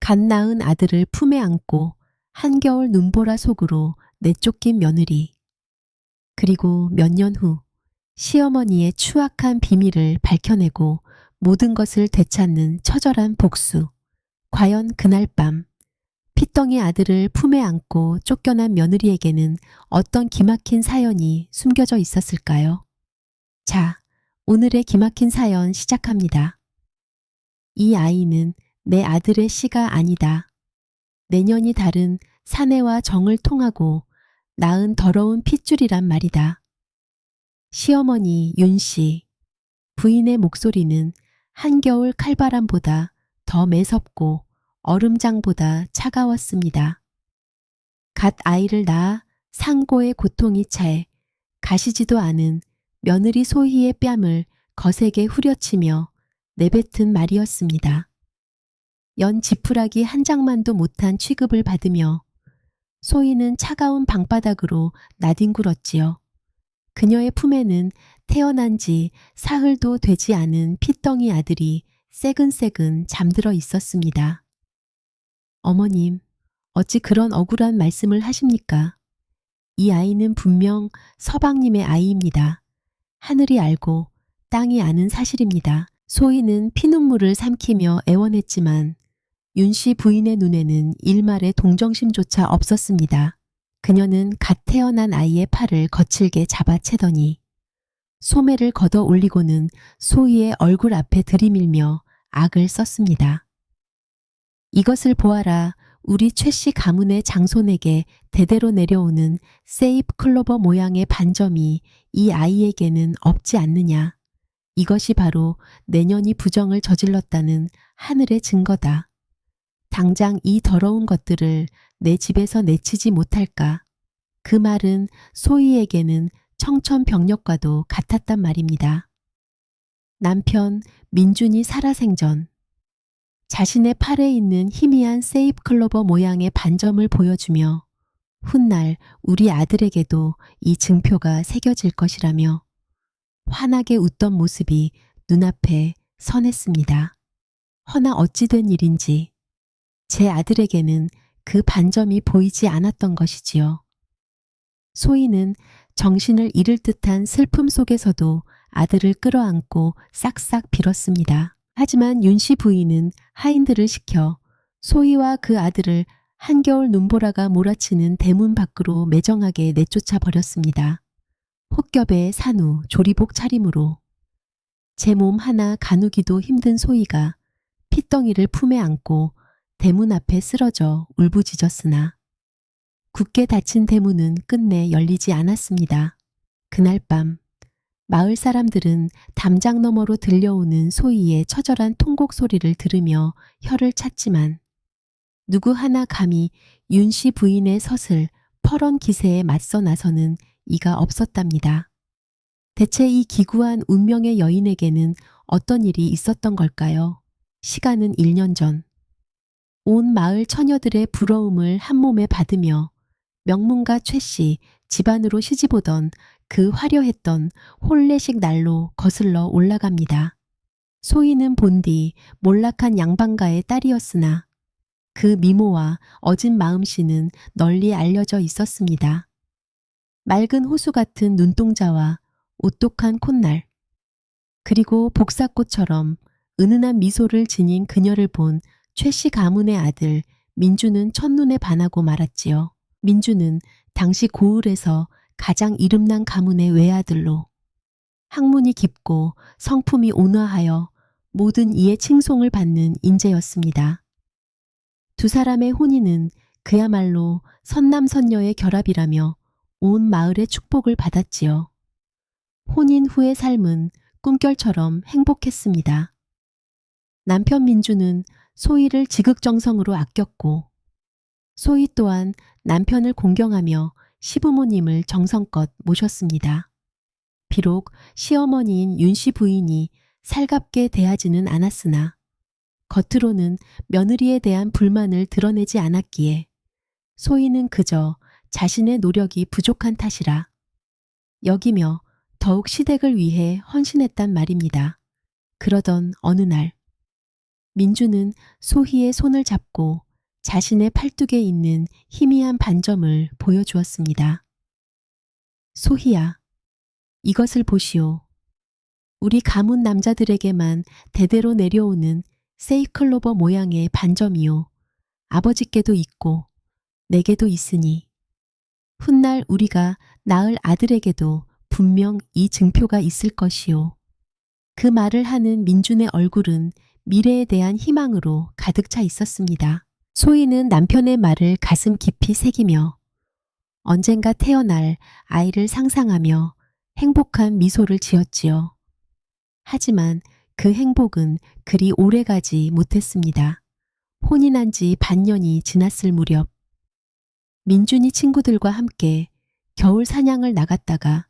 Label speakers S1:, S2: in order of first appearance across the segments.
S1: 갓 낳은 아들을 품에 안고 한겨울 눈보라 속으로 내쫓긴 며느리. 그리고 몇 년 후 시어머니의 추악한 비밀을 밝혀내고 모든 것을 되찾는 처절한 복수. 과연 그날 밤 핏덩이 아들을 품에 안고 쫓겨난 며느리에게는 어떤 기막힌 사연이 숨겨져 있었을까요? 자, 오늘의 기막힌 사연 시작합니다. 이 아이는 내 아들의 씨가 아니다. 내년이 다른 사내와 정을 통하고 낳은 더러운 핏줄이란 말이다. 시어머니 윤씨. 부인의 목소리는 한겨울 칼바람보다 더 매섭고 얼음장보다 차가웠습니다. 갓 아이를 낳아 상고의 고통이 차에 가시지도 않은 며느리 소희의 뺨을 거세게 후려치며 내뱉은 말이었습니다. 연 지푸라기 한 장만도 못한 취급을 받으며 소희는 차가운 방바닥으로 나뒹굴었지요. 그녀의 품에는 태어난 지 사흘도 되지 않은 핏덩이 아들이 새근새근 잠들어 있었습니다. 어머님, 어찌 그런 억울한 말씀을 하십니까? 이 아이는 분명 서방님의 아이입니다. 하늘이 알고 땅이 아는 사실입니다. 소희는 피눈물을 삼키며 애원했지만 윤씨 부인의 눈에는 일말의 동정심조차 없었습니다. 그녀는 갓 태어난 아이의 팔을 거칠게 잡아채더니 소매를 걷어 올리고는 소희의 얼굴 앞에 들이밀며 악을 썼습니다. 이것을 보아라. 우리 최씨 가문의 장손에게 대대로 내려오는 세잎 클로버 모양의 반점이 이 아이에게는 없지 않느냐. 이것이 바로 내년이 부정을 저질렀다는 하늘의 증거다. 당장 이 더러운 것들을 내 집에서 내치지 못할까. 그 말은 소희에게는 청천벽력과도 같았단 말입니다. 남편 민준이 살아생전 자신의 팔에 있는 희미한 세잎 클로버 모양의 반점을 보여주며 훗날 우리 아들에게도 이 증표가 새겨질 것이라며 환하게 웃던 모습이 눈앞에 선했습니다. 허나 어찌 된 일인지 제 아들에게는 그 반점이 보이지 않았던 것이지요. 소희는 정신을 잃을 듯한 슬픔 속에서도 아들을 끌어안고 싹싹 빌었습니다. 하지만 윤씨 부인은 하인들을 시켜 소희와 그 아들을 한겨울 눈보라가 몰아치는 대문 밖으로 매정하게 내쫓아 버렸습니다. 혹겹의 산후 조리복 차림으로 제 몸 하나 가누기도 힘든 소희가 핏덩이를 품에 안고 대문 앞에 쓰러져 울부짖었으나 굳게 닫힌 대문은 끝내 열리지 않았습니다. 그날 밤 마을 사람들은 담장 너머로 들려오는 소희의 처절한 통곡 소리를 들으며 혀를 찼지만 누구 하나 감히 윤씨 부인의 서슬 퍼런 기세에 맞서 나서는 이가 없었답니다. 대체 이 기구한 운명의 여인에게는 어떤 일이 있었던 걸까요? 시간은 1년 전. 온 마을 처녀들의 부러움을 한몸에 받으며 명문가 최씨 집안으로 시집오던 그 화려했던 혼례식 날로 거슬러 올라갑니다. 소희는 본디 몰락한 양반가의 딸이었으나 그 미모와 어진 마음씨는 널리 알려져 있었습니다. 맑은 호수 같은 눈동자와 오똑한 콧날, 그리고 복사꽃처럼 은은한 미소를 지닌 그녀를 본 최씨 가문의 아들 민주는 첫눈에 반하고 말았지요. 민주는 당시 고을에서 가장 이름난 가문의 외아들로 학문이 깊고 성품이 온화하여 모든 이의 칭송을 받는 인재였습니다. 두 사람의 혼인은 그야말로 선남선녀의 결합이라며 온 마을의 축복을 받았지요. 혼인 후의 삶은 꿈결처럼 행복했습니다. 남편 민주는 소희를 지극정성으로 아꼈고 소희 또한 남편을 공경하며 시부모님을 정성껏 모셨습니다. 비록 시어머니인 윤씨 부인이 살갑게 대하지는 않았으나 겉으로는 며느리에 대한 불만을 드러내지 않았기에 소희는 그저 자신의 노력이 부족한 탓이라 여기며 더욱 시댁을 위해 헌신했단 말입니다. 그러던 어느 날 민주는 소희의 손을 잡고 자신의 팔뚝에 있는 희미한 반점을 보여주었습니다. 소희야, 이것을 보시오. 우리 가문 남자들에게만 대대로 내려오는 세이클로버 모양의 반점이요. 아버지께도 있고 내게도 있으니 훗날 우리가 낳을 아들에게도 분명 이 증표가 있을 것이요. 그 말을 하는 민준의 얼굴은 미래에 대한 희망으로 가득 차 있었습니다. 소희는 남편의 말을 가슴 깊이 새기며 언젠가 태어날 아이를 상상하며 행복한 미소를 지었지요. 하지만 그 행복은 그리 오래가지 못했습니다. 혼인한 지 반년이 지났을 무렵 민준이 친구들과 함께 겨울 사냥을 나갔다가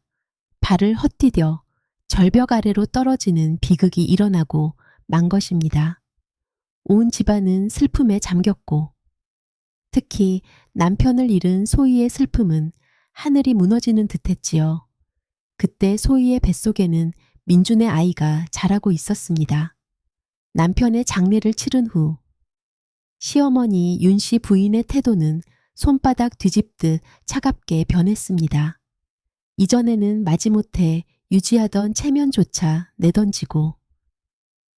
S1: 발을 헛디뎌 절벽 아래로 떨어지는 비극이 일어나고 만 것입니다. 온 집안은 슬픔에 잠겼고 특히 남편을 잃은 소희의 슬픔은 하늘이 무너지는 듯했지요. 그때 소희의 뱃속에는 민준의 아이가 자라고 있었습니다. 남편의 장례를 치른 후 시어머니 윤씨 부인의 태도는 손바닥 뒤집듯 차갑게 변했습니다. 이전에는 마지못해 유지하던 체면조차 내던지고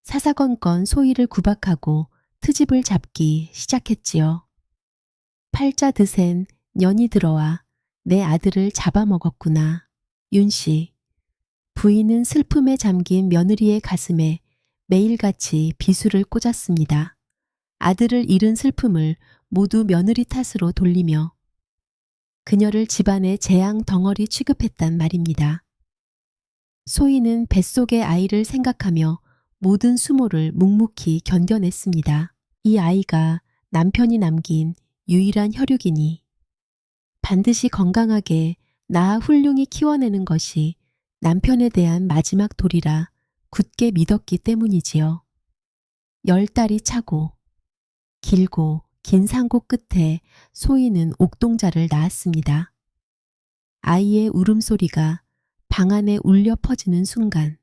S1: 사사건건 소희를 구박하고 트집을 잡기 시작했지요. 팔자 드센 년이 들어와 내 아들을 잡아먹었구나. 윤씨. 부인은 슬픔에 잠긴 며느리의 가슴에 매일같이 비수를 꽂았습니다. 아들을 잃은 슬픔을 모두 며느리 탓으로 돌리며 그녀를 집안의 재앙 덩어리 취급했단 말입니다. 소희는 뱃속의 아이를 생각하며 모든 수모를 묵묵히 견뎌냈습니다. 이 아이가 남편이 남긴 유일한 혈육이니 반드시 건강하게 낳아 훌륭히 키워내는 것이 남편에 대한 마지막 도리라 굳게 믿었기 때문이지요. 10달이 차고 길고 긴 상고 끝에 소희는 옥동자를 낳았습니다. 아이의 울음소리가 방 안에 울려 퍼지는 순간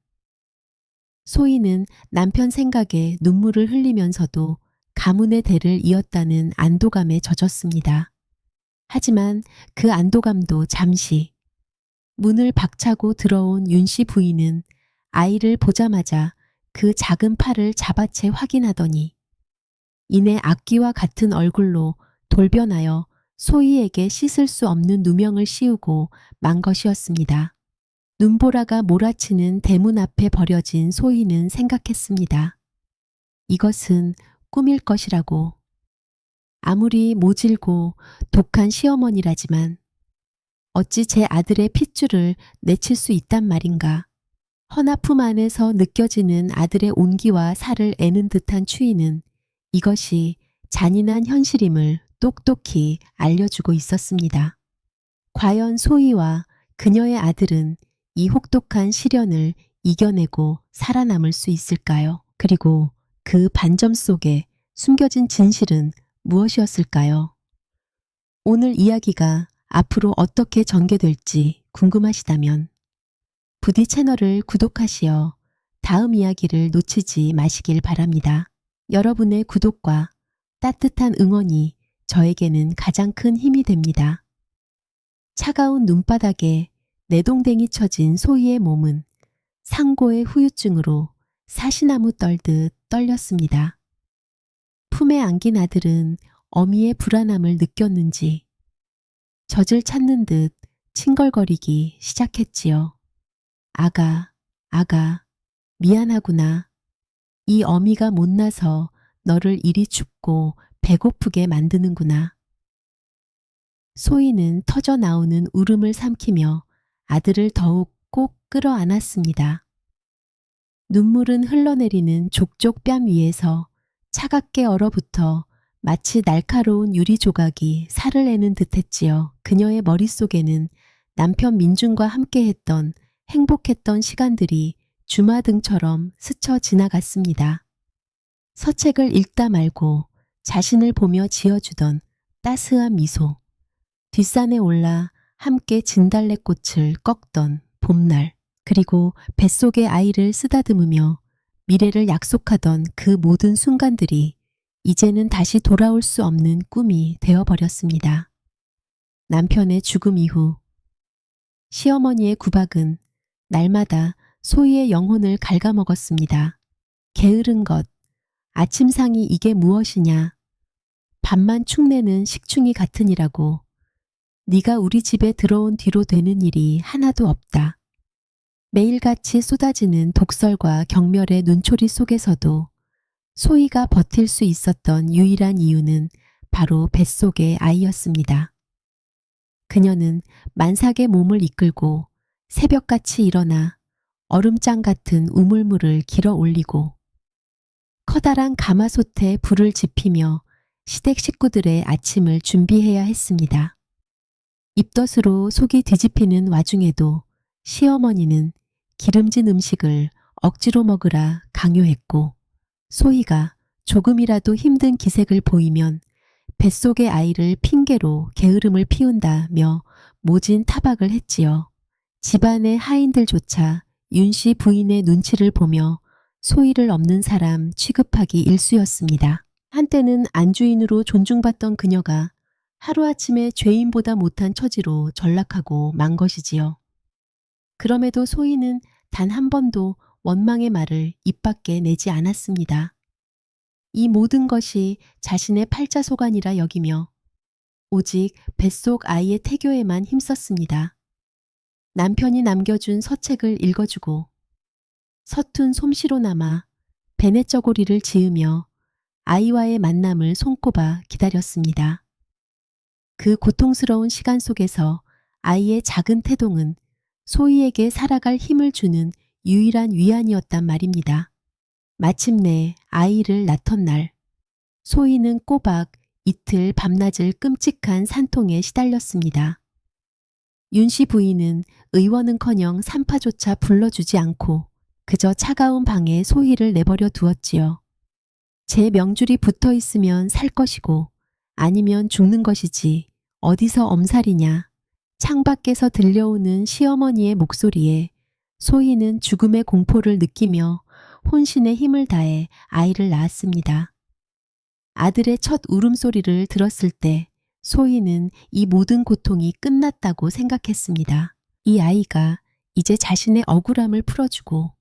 S1: 소희는 남편 생각에 눈물을 흘리면서도 가문의 대를 이었다는 안도감에 젖었습니다. 하지만 그 안도감도 잠시 문을 박차고 들어온 윤씨 부인은 아이를 보자마자 그 작은 팔을 잡아채 확인하더니 이내 악귀와 같은 얼굴로 돌변하여 소희에게 씻을 수 없는 누명을 씌우고 만 것이었습니다. 눈보라가 몰아치는 대문 앞에 버려진 소희는 생각했습니다. 이것은 꿈일 것이라고. 아무리 모질고 독한 시어머니라지만 어찌 제 아들의 핏줄을 내칠 수 있단 말인가. 헌아품 안에서 느껴지는 아들의 온기와 살을 애는 듯한 추위는 이것이 잔인한 현실임을 똑똑히 알려주고 있었습니다. 과연 소희와 그녀의 아들은 이 혹독한 시련을 이겨내고 살아남을 수 있을까요? 그리고 그 반점 속에 숨겨진 진실은 무엇이었을까요? 오늘 이야기가 앞으로 어떻게 전개될지 궁금하시다면 부디 채널을 구독하시어 다음 이야기를 놓치지 마시길 바랍니다. 여러분의 구독과 따뜻한 응원이 저에게는 가장 큰 힘이 됩니다. 차가운 눈바닥에 내동댕이 쳐진 소희의 몸은 상고의 후유증으로 사시나무 떨듯 떨렸습니다. 품에 안긴 아들은 어미의 불안함을 느꼈는지 젖을 찾는 듯 칭걸거리기 시작했지요. 아가, 아가, 미안하구나. 이 어미가 못나서 너를 이리 춥고 배고프게 만드는구나. 소희는 터져 나오는 울음을 삼키며 아들을 더욱 꼭 끌어안았습니다. 눈물은 흘러내리는 족족 뺨 위에서 차갑게 얼어붙어 마치 날카로운 유리 조각이 살을 내는 듯했지요. 그녀의 머릿속에는 남편 민준과 함께했던 행복했던 시간들이 주마등처럼 스쳐 지나갔습니다. 서책을 읽다 말고 자신을 보며 지어주던 따스한 미소, 뒷산에 올라 함께 진달래꽃을 꺾던 봄날, 그리고 뱃속의 아이를 쓰다듬으며 미래를 약속하던 그 모든 순간들이 이제는 다시 돌아올 수 없는 꿈이 되어버렸습니다. 남편의 죽음 이후 시어머니의 구박은 날마다 소희의 영혼을 갉아먹었습니다. 게으른 것, 아침상이 이게 무엇이냐, 밥만 축내는 식충이 같으니라고, 네가 우리 집에 들어온 뒤로 되는 일이 하나도 없다. 매일같이 쏟아지는 독설과 경멸의 눈초리 속에서도 소희가 버틸 수 있었던 유일한 이유는 바로 뱃속의 아이였습니다. 그녀는 만삭의 몸을 이끌고 새벽같이 일어나 얼음장 같은 우물물을 길어 올리고 커다란 가마솥에 불을 지피며 시댁 식구들의 아침을 준비해야 했습니다. 입덧으로 속이 뒤집히는 와중에도 시어머니는 기름진 음식을 억지로 먹으라 강요했고, 소희가 조금이라도 힘든 기색을 보이면 뱃속의 아이를 핑계로 게으름을 피운다며 모진 타박을 했지요. 집안의 하인들조차 윤씨 부인의 눈치를 보며 소희를 없는 사람 취급하기 일쑤였습니다. 한때는 안주인으로 존중받던 그녀가 하루아침에 죄인보다 못한 처지로 전락하고 만 것이지요. 그럼에도 소희는 단 한 번도 원망의 말을 입 밖에 내지 않았습니다. 이 모든 것이 자신의 팔자소관이라 여기며 오직 뱃속 아이의 태교에만 힘썼습니다. 남편이 남겨준 서책을 읽어주고 서툰 솜씨로나마 베네쩌고리를 지으며 아이와의 만남을 손꼽아 기다렸습니다. 그 고통스러운 시간 속에서 아이의 작은 태동은 소희에게 살아갈 힘을 주는 유일한 위안이었단 말입니다. 마침내 아이를 낳던 날, 소희는 꼬박 이틀 밤낮을 끔찍한 산통에 시달렸습니다. 윤씨 부인은 의원은커녕 산파조차 불러주지 않고 그저 차가운 방에 소희를 내버려 두었지요. 제 명줄이 붙어 있으면 살 것이고 아니면 죽는 것이지 어디서 엄살이냐. 창밖에서 들려오는 시어머니의 목소리에 소희는 죽음의 공포를 느끼며 혼신의 힘을 다해 아이를 낳았습니다. 아들의 첫 울음소리를 들었을 때 소희는 이 모든 고통이 끝났다고 생각했습니다. 이 아이가 이제 자신의 억울함을 풀어주고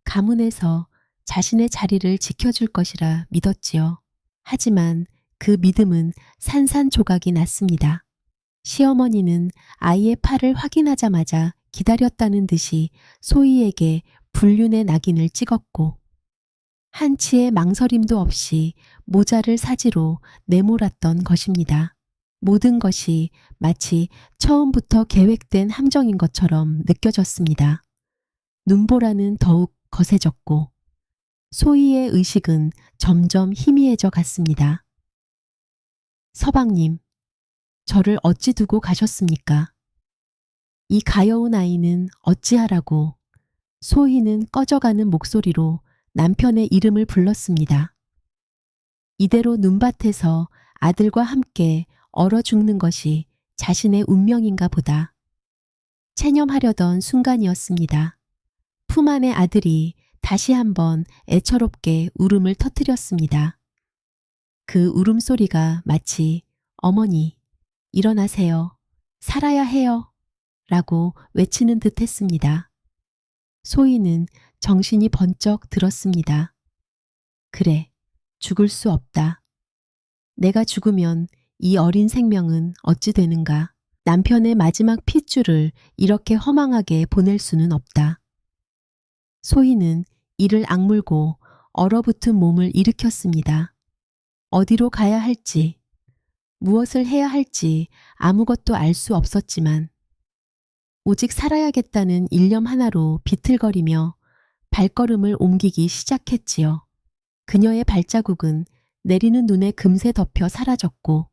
S1: 가문에서 자신의 자리를 지켜줄 것이라 믿었지요. 하지만 그 믿음은 산산조각이 났습니다. 시어머니는 아이의 팔을 확인하자마자 기다렸다는 듯이 소희에게 불륜의 낙인을 찍었고 한치의 망설임도 없이 모자를 사지로 내몰았던 것입니다. 모든 것이 마치 처음부터 계획된 함정인 것처럼 느껴졌습니다. 눈보라는 더욱 거세졌고 소희의 의식은 점점 희미해져 갔습니다. 서방님, 저를 어찌 두고 가셨습니까? 이 가여운 아이는 어찌하라고. 소희는 꺼져가는 목소리로 남편의 이름을 불렀습니다. 이대로 눈밭에서 아들과 함께 얼어 죽는 것이 자신의 운명인가 보다. 체념하려던 순간이었습니다. 품 안의 아들이 다시 한번 애처롭게 울음을 터뜨렸습니다. 그 울음소리가 마치 어머니, 일어나세요. 살아야 해요. 라고 외치는 듯 했습니다. 소희는 정신이 번쩍 들었습니다. 그래, 죽을 수 없다. 내가 죽으면 이 어린 생명은 어찌 되는가. 남편의 마지막 핏줄을 이렇게 허망하게 보낼 수는 없다. 소희는 이를 악물고 얼어붙은 몸을 일으켰습니다. 어디로 가야 할지, 무엇을 해야 할지 아무것도 알 수 없었지만 오직 살아야겠다는 일념 하나로 비틀거리며 발걸음을 옮기기 시작했지요. 그녀의 발자국은 내리는 눈에 금세 덮여 사라졌고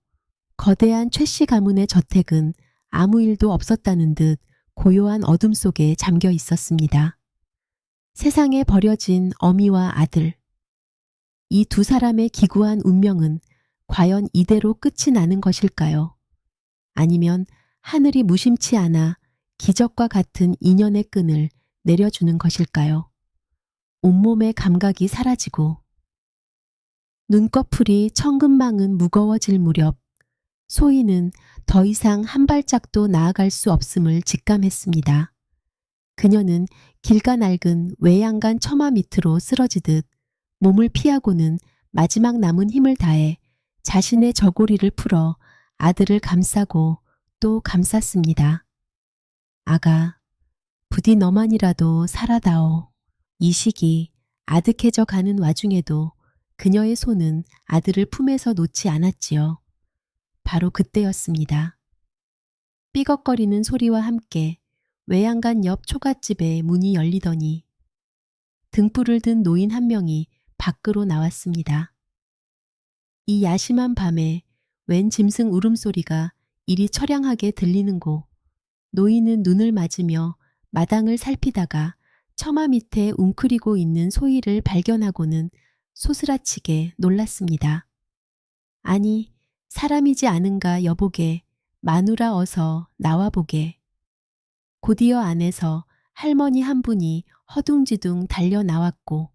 S1: 거대한 최씨 가문의 저택은 아무 일도 없었다는 듯 고요한 어둠 속에 잠겨 있었습니다. 세상에 버려진 어미와 아들. 이 두 사람의 기구한 운명은 과연 이대로 끝이 나는 것일까요? 아니면 하늘이 무심치 않아 기적과 같은 인연의 끈을 내려주는 것일까요? 온몸의 감각이 사라지고 눈꺼풀이 천근만은 무거워질 무렵 소희는 더 이상 한 발짝도 나아갈 수 없음을 직감했습니다. 그녀는 길가 낡은 외양간 처마 밑으로 쓰러지듯 몸을 피하고는 마지막 남은 힘을 다해 자신의 저고리를 풀어 아들을 감싸고 또 감쌌습니다. 아가, 부디 너만이라도 살아다오. 이 시기 아득해져 가는 와중에도 그녀의 손은 아들을 품에서 놓지 않았지요. 바로 그때였습니다. 삐걱거리는 소리와 함께 외양간 옆 초가집의 문이 열리더니 등불을 든 노인 한 명이 밖으로 나왔습니다. 이 야심한 밤에 웬 짐승 울음소리가 이리 처량하게 들리는고 노인은 눈을 맞으며 마당을 살피다가 처마 밑에 웅크리고 있는 소희를 발견하고는 소스라치게 놀랐습니다. 아니, 사람이지 않은가 여보게, 마누라 어서 나와보게. 곧이어 안에서 할머니 한 분이 허둥지둥 달려 나왔고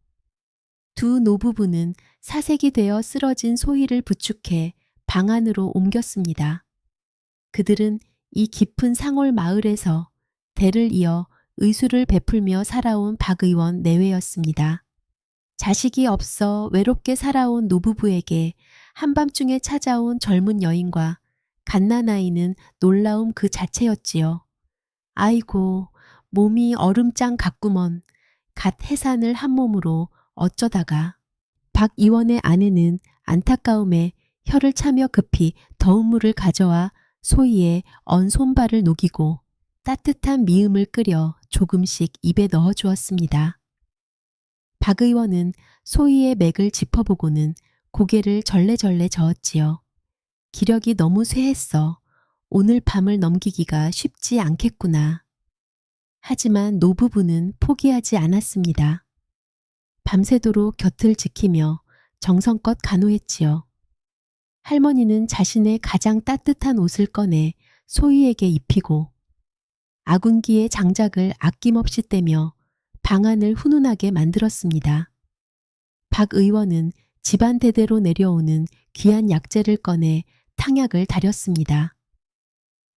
S1: 두 노부부는 사색이 되어 쓰러진 소희를 부축해 방 안으로 옮겼습니다. 그들은 이 깊은 상월 마을에서 대를 이어 의술을 베풀며 살아온 박 의원 내외였습니다. 자식이 없어 외롭게 살아온 노부부에게 한밤중에 찾아온 젊은 여인과 갓난아이는 놀라움 그 자체였지요. 아이고, 몸이 얼음장 같구먼. 갓 해산을 한 몸으로 어쩌다가. 박 의원의 아내는 안타까움에 혀를 차며 급히 더운 물을 가져와 소희의 언 손발을 녹이고 따뜻한 미음을 끓여 조금씩 입에 넣어 주었습니다. 박 의원은 소희의 맥을 짚어보고는 고개를 절레절레 저었지요. 기력이 너무 쇠했어. 오늘 밤을 넘기기가 쉽지 않겠구나. 하지만 노부부는 포기하지 않았습니다. 밤새도록 곁을 지키며 정성껏 간호했지요. 할머니는 자신의 가장 따뜻한 옷을 꺼내 소희에게 입히고 아군기의 장작을 아낌없이 떼며 방안을 훈훈하게 만들었습니다. 박 의원은 집안 대대로 내려오는 귀한 약재를 꺼내 탕약을 다렸습니다.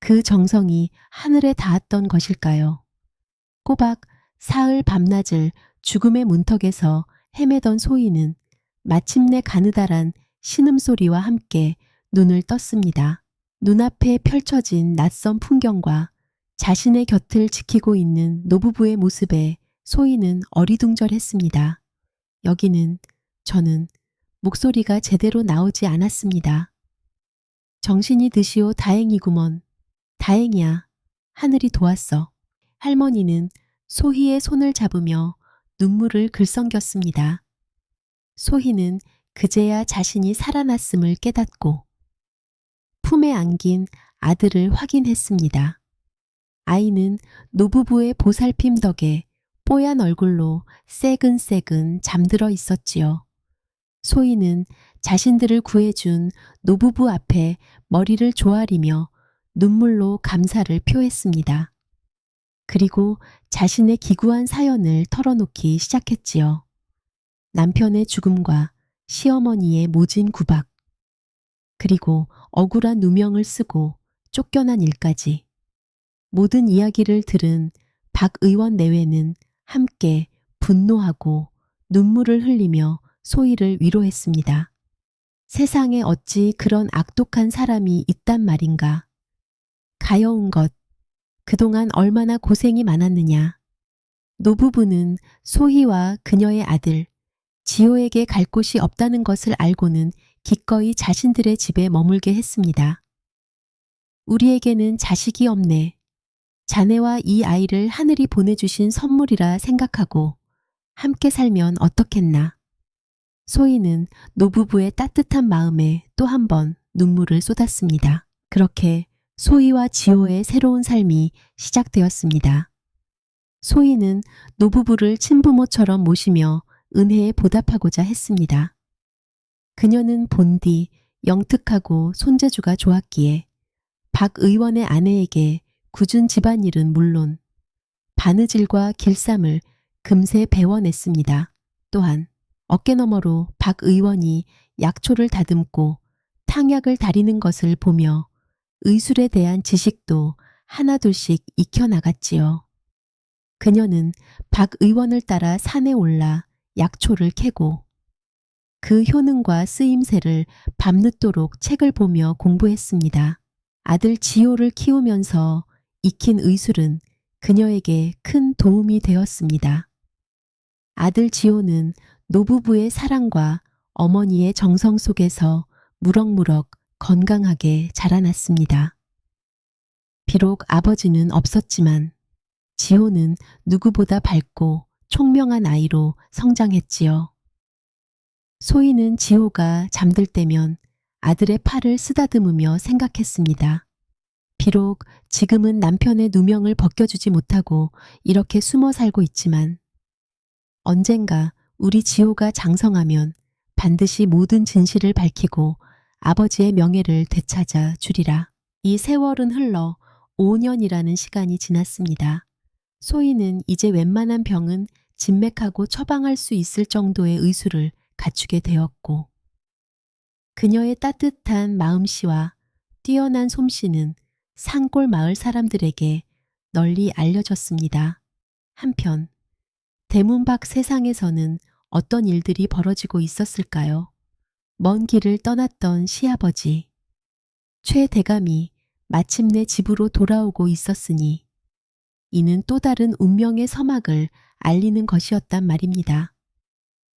S1: 그 정성이 하늘에 닿았던 것일까요? 꼬박 사흘 밤낮을 죽음의 문턱에서 헤매던 소희는 마침내 가느다란 신음소리와 함께 눈을 떴습니다. 눈앞에 펼쳐진 낯선 풍경과 자신의 곁을 지키고 있는 노부부의 모습에 소희는 어리둥절했습니다. 여기는 저는 목소리가 제대로 나오지 않았습니다. 정신이 드시오 다행이구먼. 다행이야. 하늘이 도왔어. 할머니는 소희의 손을 잡으며 눈물을 글썽겼습니다. 소희는 그제야 자신이 살아났음을 깨닫고 품에 안긴 아들을 확인했습니다. 아이는 노부부의 보살핌 덕에 뽀얀 얼굴로 새근새근 잠들어 있었지요. 소희는 자신들을 구해준 노부부 앞에 머리를 조아리며 눈물로 감사를 표했습니다. 그리고 자신의 기구한 사연을 털어놓기 시작했지요. 남편의 죽음과 시어머니의 모진 구박, 그리고 억울한 누명을 쓰고 쫓겨난 일까지. 모든 이야기를 들은 박 의원 내외는 함께 분노하고 눈물을 흘리며 소희를 위로했습니다. 세상에 어찌 그런 악독한 사람이 있단 말인가. 가여운 것, 그동안 얼마나 고생이 많았느냐. 노부부는 소희와 그녀의 아들, 지호에게 갈 곳이 없다는 것을 알고는 기꺼이 자신들의 집에 머물게 했습니다. 우리에게는 자식이 없네. 자네와 이 아이를 하늘이 보내주신 선물이라 생각하고 함께 살면 어떻겠나. 소희는 노부부의 따뜻한 마음에 또 한 번 눈물을 쏟았습니다. 그렇게 소희와 지호의 새로운 삶이 시작되었습니다. 소희는 노부부를 친부모처럼 모시며 은혜에 보답하고자 했습니다. 그녀는 본디 영특하고 손재주가 좋았기에 박 의원의 아내에게 굳은 집안일은 물론 바느질과 길쌈을 금세 배워냈습니다. 또한 어깨너머로 박 의원이 약초를 다듬고 탕약을 다리는 것을 보며 의술에 대한 지식도 하나둘씩 익혀나갔지요. 그녀는 박 의원을 따라 산에 올라 약초를 캐고 그 효능과 쓰임새를 밤늦도록 책을 보며 공부했습니다. 아들 지호를 키우면서 익힌 의술은 그녀에게 큰 도움이 되었습니다. 아들 지호는 노부부의 사랑과 어머니의 정성 속에서 무럭무럭 건강하게 자라났습니다. 비록 아버지는 없었지만 지호는 누구보다 밝고 총명한 아이로 성장했지요. 소희는 지호가 잠들 때면 아들의 팔을 쓰다듬으며 생각했습니다. 비록 지금은 남편의 누명을 벗겨주지 못하고 이렇게 숨어 살고 있지만 언젠가 우리 지호가 장성하면 반드시 모든 진실을 밝히고 아버지의 명예를 되찾아 주리라. 이 세월은 흘러 5년이라는 시간이 지났습니다. 소희는 이제 웬만한 병은 진맥하고 처방할 수 있을 정도의 의술을 갖추게 되었고 그녀의 따뜻한 마음씨와 뛰어난 솜씨는 산골 마을 사람들에게 널리 알려졌습니다. 한편 대문 밖 세상에서는 어떤 일들이 벌어지고 있었을까요? 먼 길을 떠났던 시아버지 최 대감이 마침내 집으로 돌아오고 있었으니 이는 또 다른 운명의 서막을 알리는 것이었단 말입니다.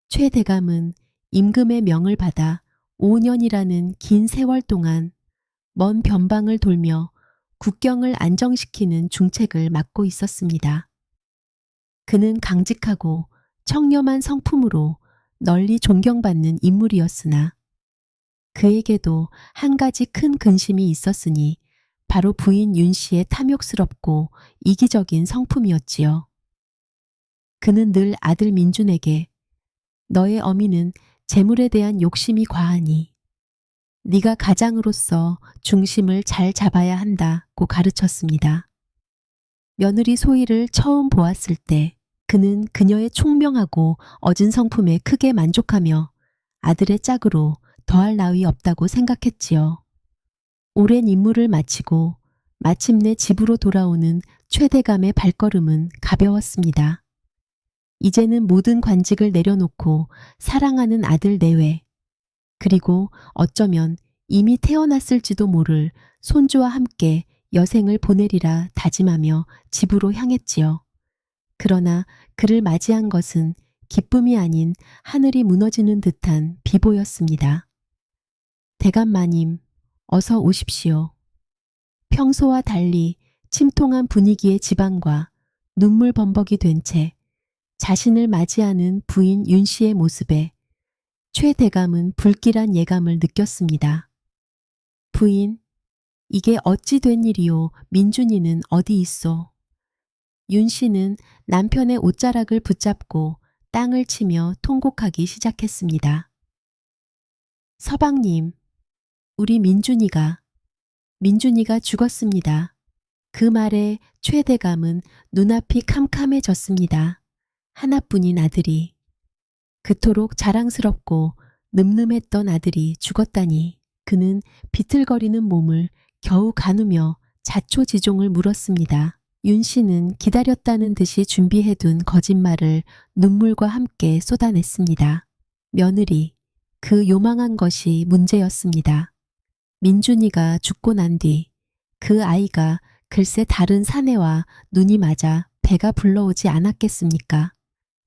S1: 최 대감은 임금의 명을 받아 5년이라는 긴 세월 동안 먼 변방을 돌며 국경을 안정시키는 중책을 맡고 있었습니다. 그는 강직하고 청렴한 성품으로 널리 존경받는 인물이었으나 그에게도 한 가지 큰 근심이 있었으니 바로 부인 윤 씨의 탐욕스럽고 이기적인 성품이었지요. 그는 늘 아들 민준에게 너의 어미는 재물에 대한 욕심이 과하니 네가 가장으로서 중심을 잘 잡아야 한다고 가르쳤습니다. 며느리 소희를 처음 보았을 때 그는 그녀의 총명하고 어진 성품에 크게 만족하며 아들의 짝으로 더할 나위 없다고 생각했지요. 오랜 임무를 마치고 마침내 집으로 돌아오는 최 대감의 발걸음은 가벼웠습니다. 이제는 모든 관직을 내려놓고 사랑하는 아들 내외 그리고 어쩌면 이미 태어났을지도 모를 손주와 함께 여생을 보내리라 다짐하며 집으로 향했지요. 그러나 그를 맞이한 것은 기쁨이 아닌 하늘이 무너지는 듯한 비보였습니다. 대감마님, 어서 오십시오. 평소와 달리 침통한 분위기의 집안과 눈물 범벅이 된 채 자신을 맞이하는 부인 윤 씨의 모습에 최 대감은 불길한 예감을 느꼈습니다. 부인, 이게 어찌 된 일이오? 민준이는 어디 있어? 윤 씨는 남편의 옷자락을 붙잡고 땅을 치며 통곡하기 시작했습니다. 서방님, 우리 민준이가 죽었습니다. 그 말에 최 대감은 눈앞이 캄캄해졌습니다. 하나뿐인 아들이, 그토록 자랑스럽고 늠름했던 아들이 죽었다니. 그는 비틀거리는 몸을 겨우 가누며 자초지종을 물었습니다. 윤 씨는 기다렸다는 듯이 준비해둔 거짓말을 눈물과 함께 쏟아냈습니다. 며느리, 그 요망한 것이 문제였습니다. 민준이가 죽고 난 뒤 그 아이가 글쎄 다른 사내와 눈이 맞아 배가 불러오지 않았겠습니까?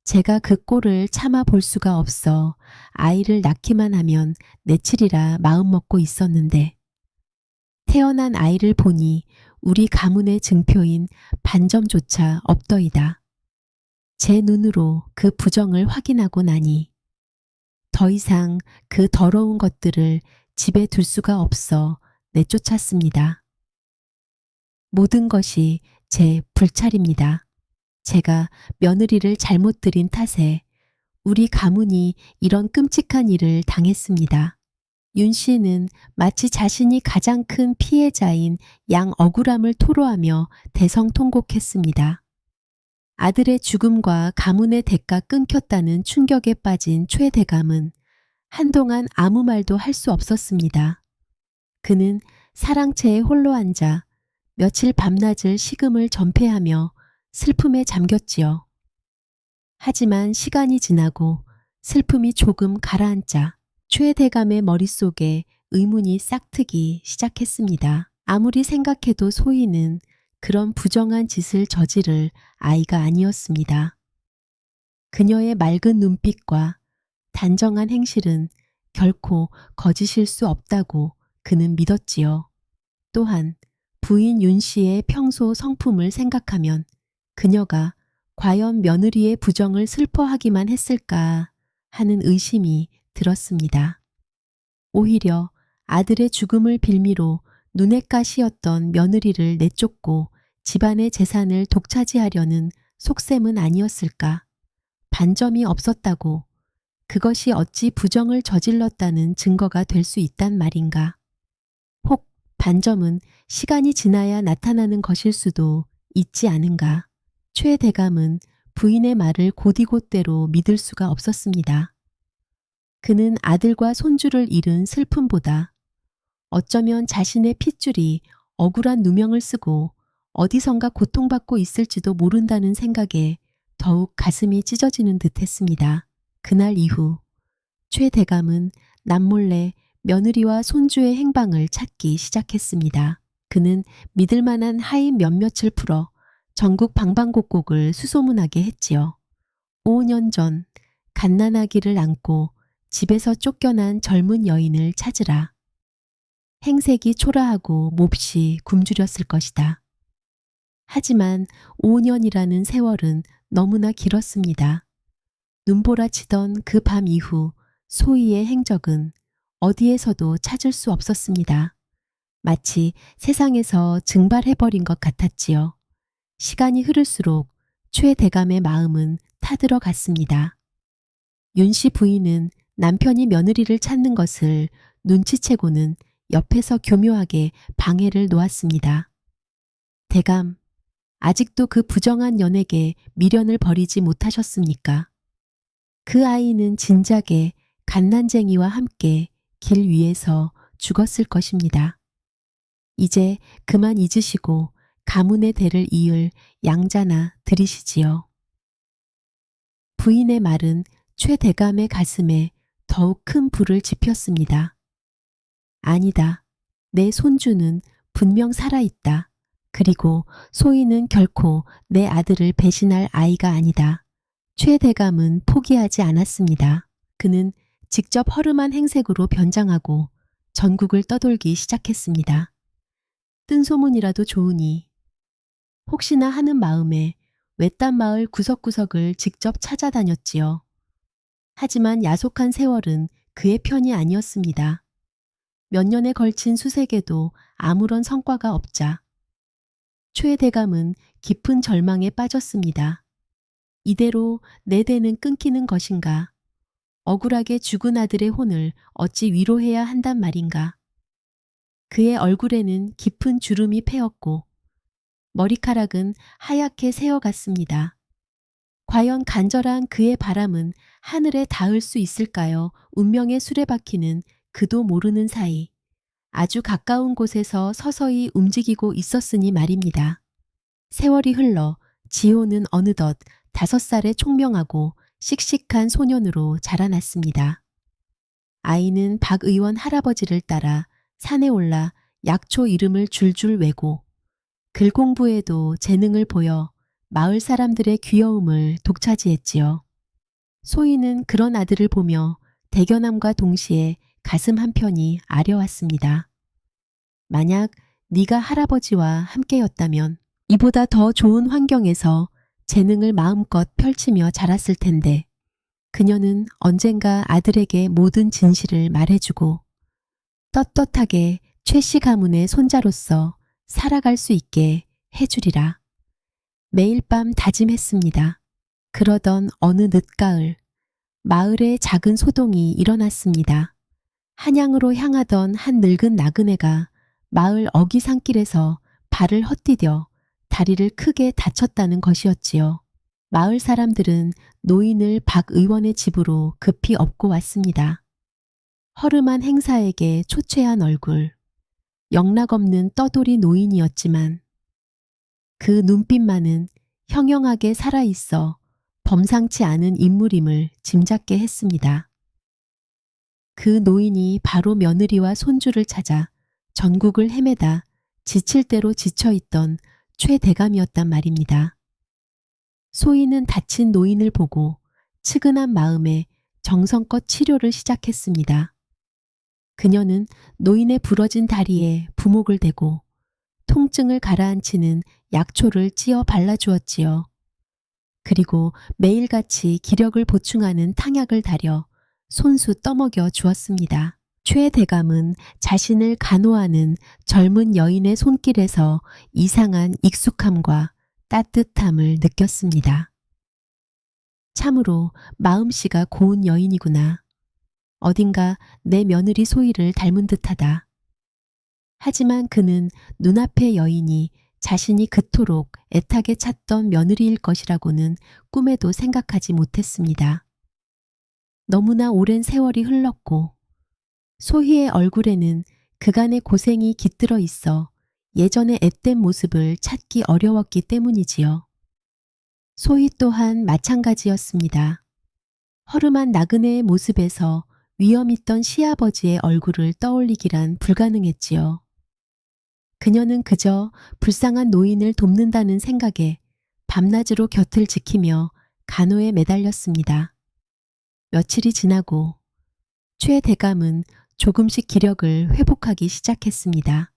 S1: 제가 그 꼴을 참아 볼 수가 없어 아이를 낳기만 하면 내치리라 마음먹고 있었는데 태어난 아이를 보니 우리 가문의 증표인 반점조차 없더이다. 제 눈으로 그 부정을 확인하고 나니 더 이상 그 더러운 것들을 집에 둘 수가 없어 내쫓았습니다. 모든 것이 제 불찰입니다. 제가 며느리를 잘못 들인 탓에 우리 가문이 이런 끔찍한 일을 당했습니다. 윤 씨는 마치 자신이 가장 큰 피해자인 양 억울함을 토로하며 대성통곡했습니다. 아들의 죽음과 가문의 대가 끊겼다는 충격에 빠진 최대감은 한동안 아무 말도 할 수 없었습니다. 그는 사랑채에 홀로 앉아 며칠 밤낮을 식음을 전폐하며 슬픔에 잠겼지요. 하지만 시간이 지나고 슬픔이 조금 가라앉자 최대감의 머릿속에 의문이 싹트기 시작했습니다. 아무리 생각해도 소희는 그런 부정한 짓을 저지를 아이가 아니었습니다. 그녀의 맑은 눈빛과 단정한 행실은 결코 거짓일 수 없다고 그는 믿었지요. 또한 부인 윤 씨의 평소 성품을 생각하면 그녀가 과연 며느리의 부정을 슬퍼하기만 했을까 하는 의심이 들었습니다. 오히려 아들의 죽음을 빌미로 눈엣 가시였던 며느리를 내쫓고 집안의 재산을 독차지하려는 속셈은 아니었을까. 반점이 없었다고 그것이 어찌 부정을 저질렀다는 증거가 될 수 있단 말인가. 혹 반점은 시간이 지나야 나타나는 것일 수도 있지 않은가. 최 대감은 부인의 말을 곧이곧대로 믿을 수가 없었습니다. 그는 아들과 손주를 잃은 슬픔보다 어쩌면 자신의 핏줄이 억울한 누명을 쓰고 어디선가 고통받고 있을지도 모른다는 생각에 더욱 가슴이 찢어지는 듯 했습니다. 그날 이후 최 대감은 남몰래 며느리와 손주의 행방을 찾기 시작했습니다. 그는 믿을 만한 하인 몇몇을 풀어 전국 방방곡곡을 수소문하게 했지요. 5년 전 갓난아기를 안고 집에서 쫓겨난 젊은 여인을 찾으라. 행색이 초라하고 몹시 굶주렸을 것이다. 하지만 5년이라는 세월은 너무나 길었습니다. 눈보라치던 그 밤 이후 소희의 행적은 어디에서도 찾을 수 없었습니다. 마치 세상에서 증발해버린 것 같았지요. 시간이 흐를수록 최 대감의 마음은 타들어 갔습니다. 윤 씨 부인은 남편이 며느리를 찾는 것을 눈치채고는 옆에서 교묘하게 방해를 놓았습니다. 대감, 아직도 그 부정한 연에게 미련을 버리지 못하셨습니까? 그 아이는 진작에 갓난쟁이와 함께 길 위에서 죽었을 것입니다. 이제 그만 잊으시고 가문의 대를 이을 양자나 들이시지요. 부인의 말은 최 대감의 가슴에 더욱 큰 불을 지폈습니다. 아니다. 내 손주는 분명 살아있다. 그리고 소희는 결코 내 아들을 배신할 아이가 아니다. 최 대감은 포기하지 않았습니다. 그는 직접 허름한 행색으로 변장하고 전국을 떠돌기 시작했습니다. 뜬소문이라도 좋으니 혹시나 하는 마음에 외딴 마을 구석구석을 직접 찾아다녔지요. 하지만 야속한 세월은 그의 편이 아니었습니다. 몇 년에 걸친 수색에도 아무런 성과가 없자 최 대감은 깊은 절망에 빠졌습니다. 이대로 내 대는 끊기는 것인가? 억울하게 죽은 아들의 혼을 어찌 위로해야 한단 말인가? 그의 얼굴에는 깊은 주름이 패었고 머리카락은 하얗게 새어갔습니다. 과연 간절한 그의 바람은 하늘에 닿을 수 있을까요? 운명의 수레바퀴는 그도 모르는 사이 아주 가까운 곳에서 서서히 움직이고 있었으니 말입니다. 세월이 흘러 지호는 어느덧 5살의 총명하고 씩씩한 소년으로 자라났습니다. 아이는 박 의원 할아버지를 따라 산에 올라 약초 이름을 줄줄 외고 글 공부에도 재능을 보여 마을 사람들의 귀여움을 독차지했지요. 소희는 그런 아들을 보며 대견함과 동시에 가슴 한편이 아려왔습니다. 만약 네가 할아버지와 함께였다면 이보다 더 좋은 환경에서 재능을 마음껏 펼치며 자랐을 텐데 그녀는 언젠가 아들에게 모든 진실을 말해주고 떳떳하게 최씨 가문의 손자로서 살아갈 수 있게 해주리라. 매일 밤 다짐했습니다. 그러던 어느 늦가을 마을에 작은 소동이 일어났습니다. 한양으로 향하던 한 늙은 나그네가 마을 어기산길에서 발을 헛디뎌 다리를 크게 다쳤다는 것이었지요. 마을 사람들은 노인을 박 의원의 집으로 급히 업고 왔습니다. 허름한 행사에게 초췌한 얼굴, 영락없는 떠돌이 노인이었지만 그 눈빛만은 형형하게 살아있어 범상치 않은 인물임을 짐작게 했습니다. 그 노인이 바로 며느리와 손주를 찾아 전국을 헤매다 지칠 대로 지쳐있던 최 대감이었단 말입니다. 소희는 다친 노인을 보고 측은한 마음에 정성껏 치료를 시작했습니다. 그녀는 노인의 부러진 다리에 부목을 대고 통증을 가라앉히는 약초를 찧어 발라주었지요. 그리고 매일같이 기력을 보충하는 탕약을 다려 손수 떠먹여 주었습니다. 최 대감은 자신을 간호하는 젊은 여인의 손길에서 이상한 익숙함과 따뜻함을 느꼈습니다. 참으로 마음씨가 고운 여인이구나. 어딘가 내 며느리 소희를 닮은 듯하다. 하지만 그는 눈앞의 여인이 자신이 그토록 애타게 찾던 며느리일 것이라고는 꿈에도 생각하지 못했습니다. 너무나 오랜 세월이 흘렀고 소희의 얼굴에는 그간의 고생이 깃들어 있어 예전의 앳된 모습을 찾기 어려웠기 때문이지요. 소희 또한 마찬가지였습니다. 허름한 나그네의 모습에서 위험 있던 시아버지의 얼굴을 떠올리기란 불가능했지요. 그녀는 그저 불쌍한 노인을 돕는다는 생각에 밤낮으로 곁을 지키며 간호에 매달렸습니다. 며칠이 지나고 최 대감은 조금씩 기력을 회복하기 시작했습니다.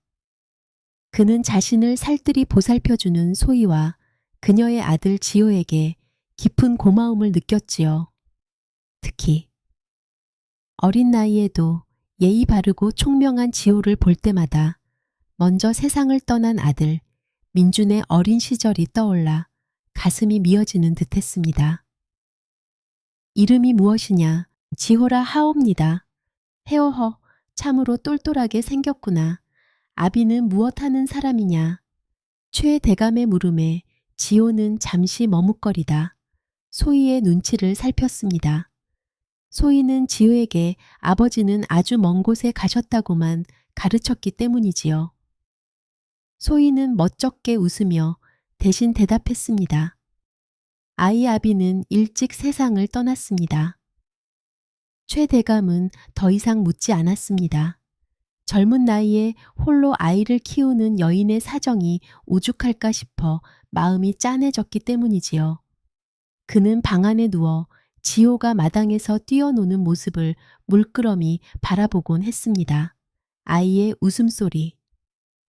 S1: 그는 자신을 살뜰히 보살펴주는 소희와 그녀의 아들 지호에게 깊은 고마움을 느꼈지요. 특히 어린 나이에도 예의 바르고 총명한 지호를 볼 때마다 먼저 세상을 떠난 아들 민준의 어린 시절이 떠올라 가슴이 미어지는 듯했습니다. 이름이 무엇이냐? 지호라 하옵니다. 헤어허, 참으로 똘똘하게 생겼구나. 아비는 무엇 하는 사람이냐? 최 대감의 물음에 지호는 잠시 머뭇거리다 소희의 눈치를 살폈습니다. 소희는 지호에게 아버지는 아주 먼 곳에 가셨다고만 가르쳤기 때문이지요. 소희는 멋쩍게 웃으며 대신 대답했습니다. 아이 아비는 일찍 세상을 떠났습니다. 최 대감은 더 이상 묻지 않았습니다. 젊은 나이에 홀로 아이를 키우는 여인의 사정이 오죽할까 싶어 마음이 짠해졌기 때문이지요. 그는 방 안에 누워 지호가 마당에서 뛰어노는 모습을 물끄러미 바라보곤 했습니다. 아이의 웃음소리,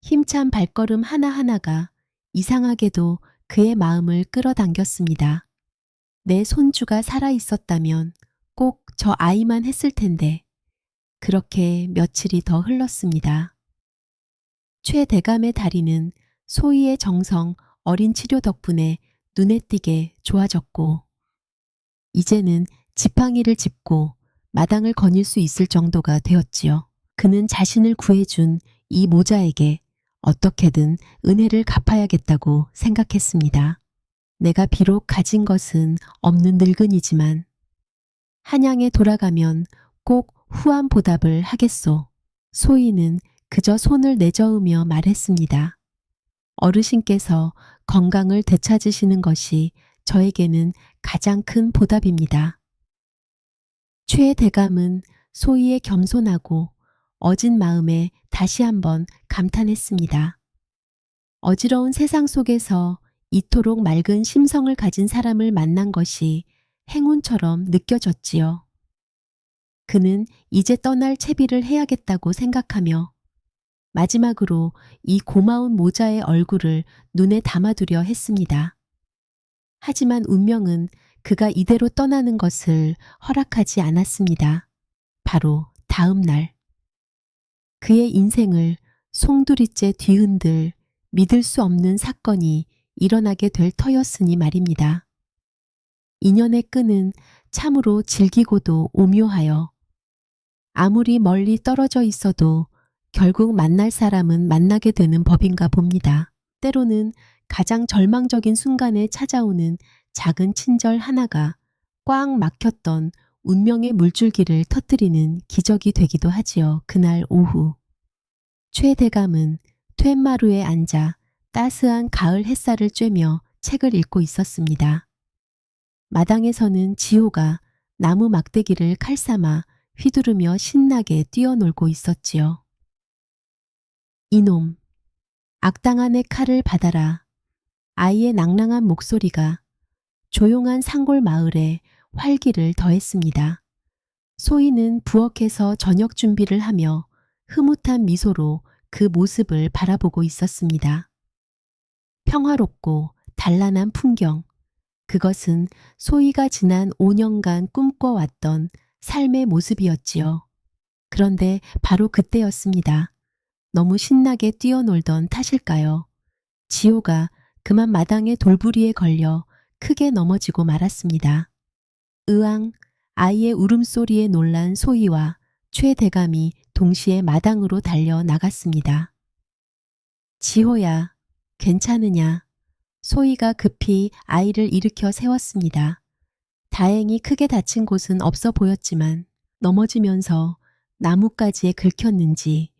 S1: 힘찬 발걸음 하나하나가 이상하게도 그의 마음을 끌어당겼습니다. 내 손주가 살아있었다면 꼭 저 아이만 했을 텐데. 그렇게 며칠이 더 흘렀습니다. 최 대감의 다리는 소희의 정성 어린 치료 덕분에 눈에 띄게 좋아졌고 이제는 지팡이를 짚고 마당을 거닐 수 있을 정도가 되었지요. 그는 자신을 구해준 이 모자에게 어떻게든 은혜를 갚아야겠다고 생각했습니다. 내가 비록 가진 것은 없는 늙은이지만 한양에 돌아가면 꼭 후한 보답을 하겠소. 소희는 그저 손을 내저으며 말했습니다. 어르신께서 건강을 되찾으시는 것이 저에게는 가장 큰 보답입니다. 최 대감은 소희의 겸손하고 어진 마음에 다시 한번 감탄했습니다. 어지러운 세상 속에서 이토록 맑은 심성을 가진 사람을 만난 것이 행운처럼 느껴졌지요. 그는 이제 떠날 채비를 해야겠다고 생각하며 마지막으로 이 고마운 모자의 얼굴을 눈에 담아두려 했습니다. 하지만 운명은 그가 이대로 떠나는 것을 허락하지 않았습니다. 바로 다음 날 그의 인생을 송두리째 뒤흔들 믿을 수 없는 사건이 일어나게 될 터였으니 말입니다. 인연의 끈은 참으로 질기고도 오묘하여 아무리 멀리 떨어져 있어도 결국 만날 사람은 만나게 되는 법인가 봅니다. 때로는 가장 절망적인 순간에 찾아오는 작은 친절 하나가 꽉 막혔던 운명의 물줄기를 터뜨리는 기적이 되기도 하지요. 그날 오후 최 대감은 퇴마루에 앉아 따스한 가을 햇살을 쬐며 책을 읽고 있었습니다. 마당에서는 지호가 나무 막대기를 칼삼아 휘두르며 신나게 뛰어놀고 있었지요. 이놈, 악당아 내 칼을 받아라. 아이의 낭랑한 목소리가 조용한 산골 마을에 활기를 더했습니다. 소희는 부엌에서 저녁 준비를 하며 흐뭇한 미소로 그 모습을 바라보고 있었습니다. 평화롭고 단란한 풍경, 그것은 소희가 지난 5년간 꿈꿔왔던 삶의 모습이었지요. 그런데 바로 그때였습니다. 너무 신나게 뛰어놀던 탓일까요? 지호가 그만 마당의 돌부리에 걸려 크게 넘어지고 말았습니다. 으앙, 아이의 울음소리에 놀란 소희와 최 대감이 동시에 마당으로 달려 나갔습니다. 지호야, 괜찮으냐? 소희가 급히 아이를 일으켜 세웠습니다. 다행히 크게 다친 곳은 없어 보였지만 넘어지면서 나뭇가지에 긁혔는지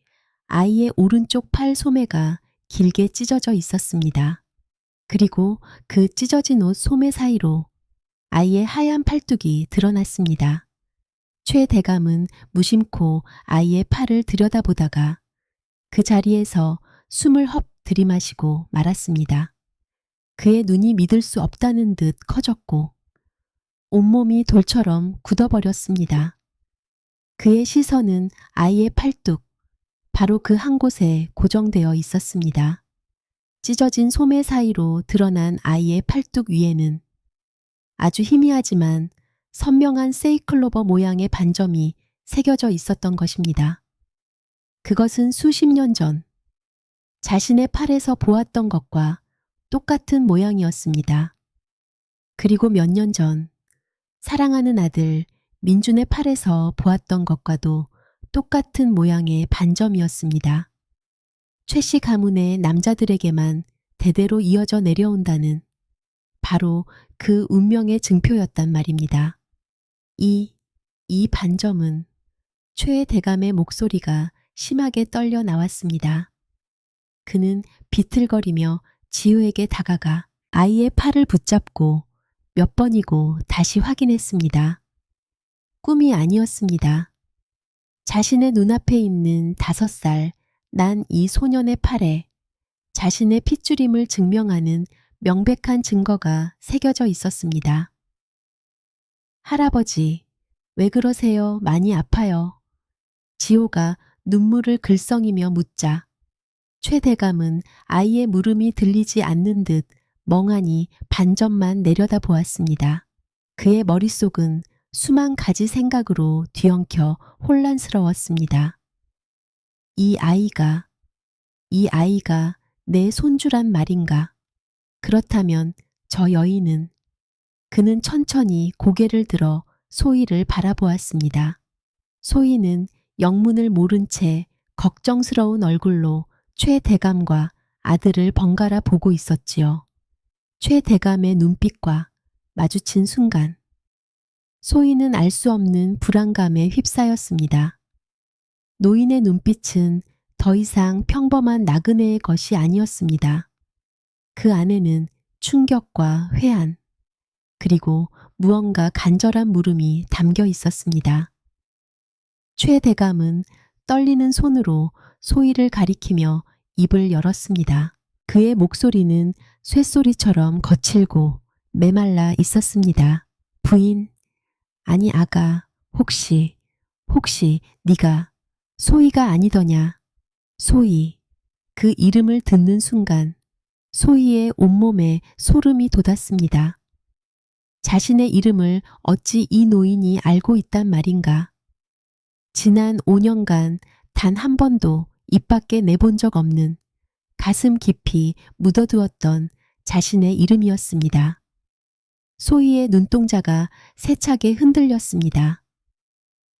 S1: 아이의 오른쪽 팔 소매가 길게 찢어져 있었습니다. 그리고 그 찢어진 옷 소매 사이로 아이의 하얀 팔뚝이 드러났습니다. 최 대감은 무심코 아이의 팔을 들여다보다가 그 자리에서 숨을 헙 들이마시고 말았습니다. 그의 눈이 믿을 수 없다는 듯 커졌고 온몸이 돌처럼 굳어버렸습니다. 그의 시선은 아이의 팔뚝, 바로 그 한 곳에 고정되어 있었습니다. 찢어진 소매 사이로 드러난 아이의 팔뚝 위에는 아주 희미하지만 선명한 세이클로버 모양의 반점이 새겨져 있었던 것입니다. 그것은 수십 년 전 자신의 팔에서 보았던 것과 똑같은 모양이었습니다. 그리고 몇 년 전 사랑하는 아들 민준의 팔에서 보았던 것과도 똑같은 모양의 반점이었습니다. 최씨 가문의 남자들에게만 대대로 이어져 내려온다는 바로 그 운명의 증표였단 말입니다. 이 반점은 최 대감의 목소리가 심하게 떨려 나왔습니다. 그는 비틀거리며 지우에게 다가가 아이의 팔을 붙잡고 몇 번이고 다시 확인했습니다. 꿈이 아니었습니다. 자신의 눈앞에 있는 5살 난 이 소년의 팔에 자신의 핏줄임을 증명하는 명백한 증거가 새겨져 있었습니다. 할아버지, 왜 그러세요? 많이 아파요. 지호가 눈물을 글썽이며 묻자 최 대감은 아이의 물음이 들리지 않는 듯 멍하니 반점만 내려다 보았습니다. 그의 머릿속은 수만 가지 생각으로 뒤엉켜 혼란스러웠습니다. 이 아이가 내 손주란 말인가? 그렇다면 저 여인은? 그는 천천히 고개를 들어 소희를 바라보았습니다. 소희는 영문을 모른 채 걱정스러운 얼굴로 최 대감과 아들을 번갈아 보고 있었지요. 최 대감의 눈빛과 마주친 순간 소희는 알 수 없는 불안감에 휩싸였습니다. 노인의 눈빛은 더 이상 평범한 나그네의 것이 아니었습니다. 그 안에는 충격과 회한, 그리고 무언가 간절한 물음이 담겨 있었습니다. 최 대감은 떨리는 손으로 소희를 가리키며 입을 열었습니다. 그의 목소리는 쇠소리처럼 거칠고 메말라 있었습니다. 부인, 아니 아가, 혹시 네가 소희가 아니더냐? 소희, 그 이름을 듣는 순간 소희의 온몸에 소름이 돋았습니다. 자신의 이름을 어찌 이 노인이 알고 있단 말인가? 지난 5년간 단 한 번도 입 밖에 내본 적 없는 가슴 깊이 묻어두었던 자신의 이름이었습니다. 소희의 눈동자가 세차게 흔들렸습니다.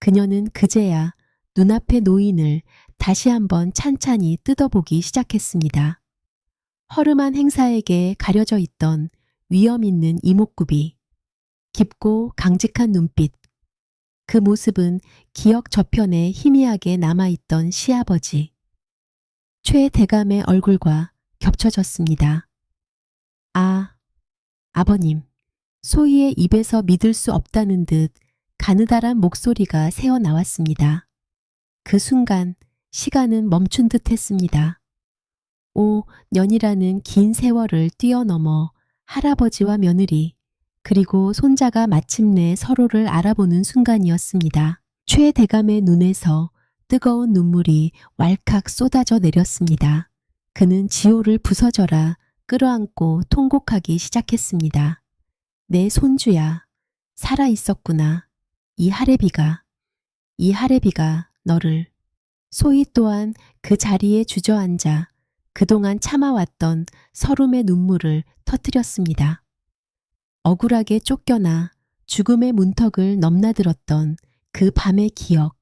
S1: 그녀는 그제야 눈앞의 노인을 다시 한번 찬찬히 뜯어보기 시작했습니다. 허름한 행사에게 가려져 있던 위험 있는 이목구비, 깊고 강직한 눈빛. 그 모습은 기억 저편에 희미하게 남아있던 시아버지 최 대감의 얼굴과 겹쳐졌습니다. 아, 아버님. 소희의 입에서 믿을 수 없다는 듯 가느다란 목소리가 새어 나왔습니다. 그 순간 시간은 멈춘 듯 했습니다. 5년이라는 긴 세월을 뛰어넘어 할아버지와 며느리 그리고 손자가 마침내 서로를 알아보는 순간이었습니다. 최 대감의 눈에서 뜨거운 눈물이 왈칵 쏟아져 내렸습니다. 그는 지호를 부서져라 끌어안고 통곡하기 시작했습니다. 내 손주야, 살아있었구나. 이 할애비가 너를. 소희 또한 그 자리에 주저앉아 그동안 참아왔던 서름의 눈물을 터뜨렸습니다. 억울하게 쫓겨나 죽음의 문턱을 넘나들었던 그 밤의 기억,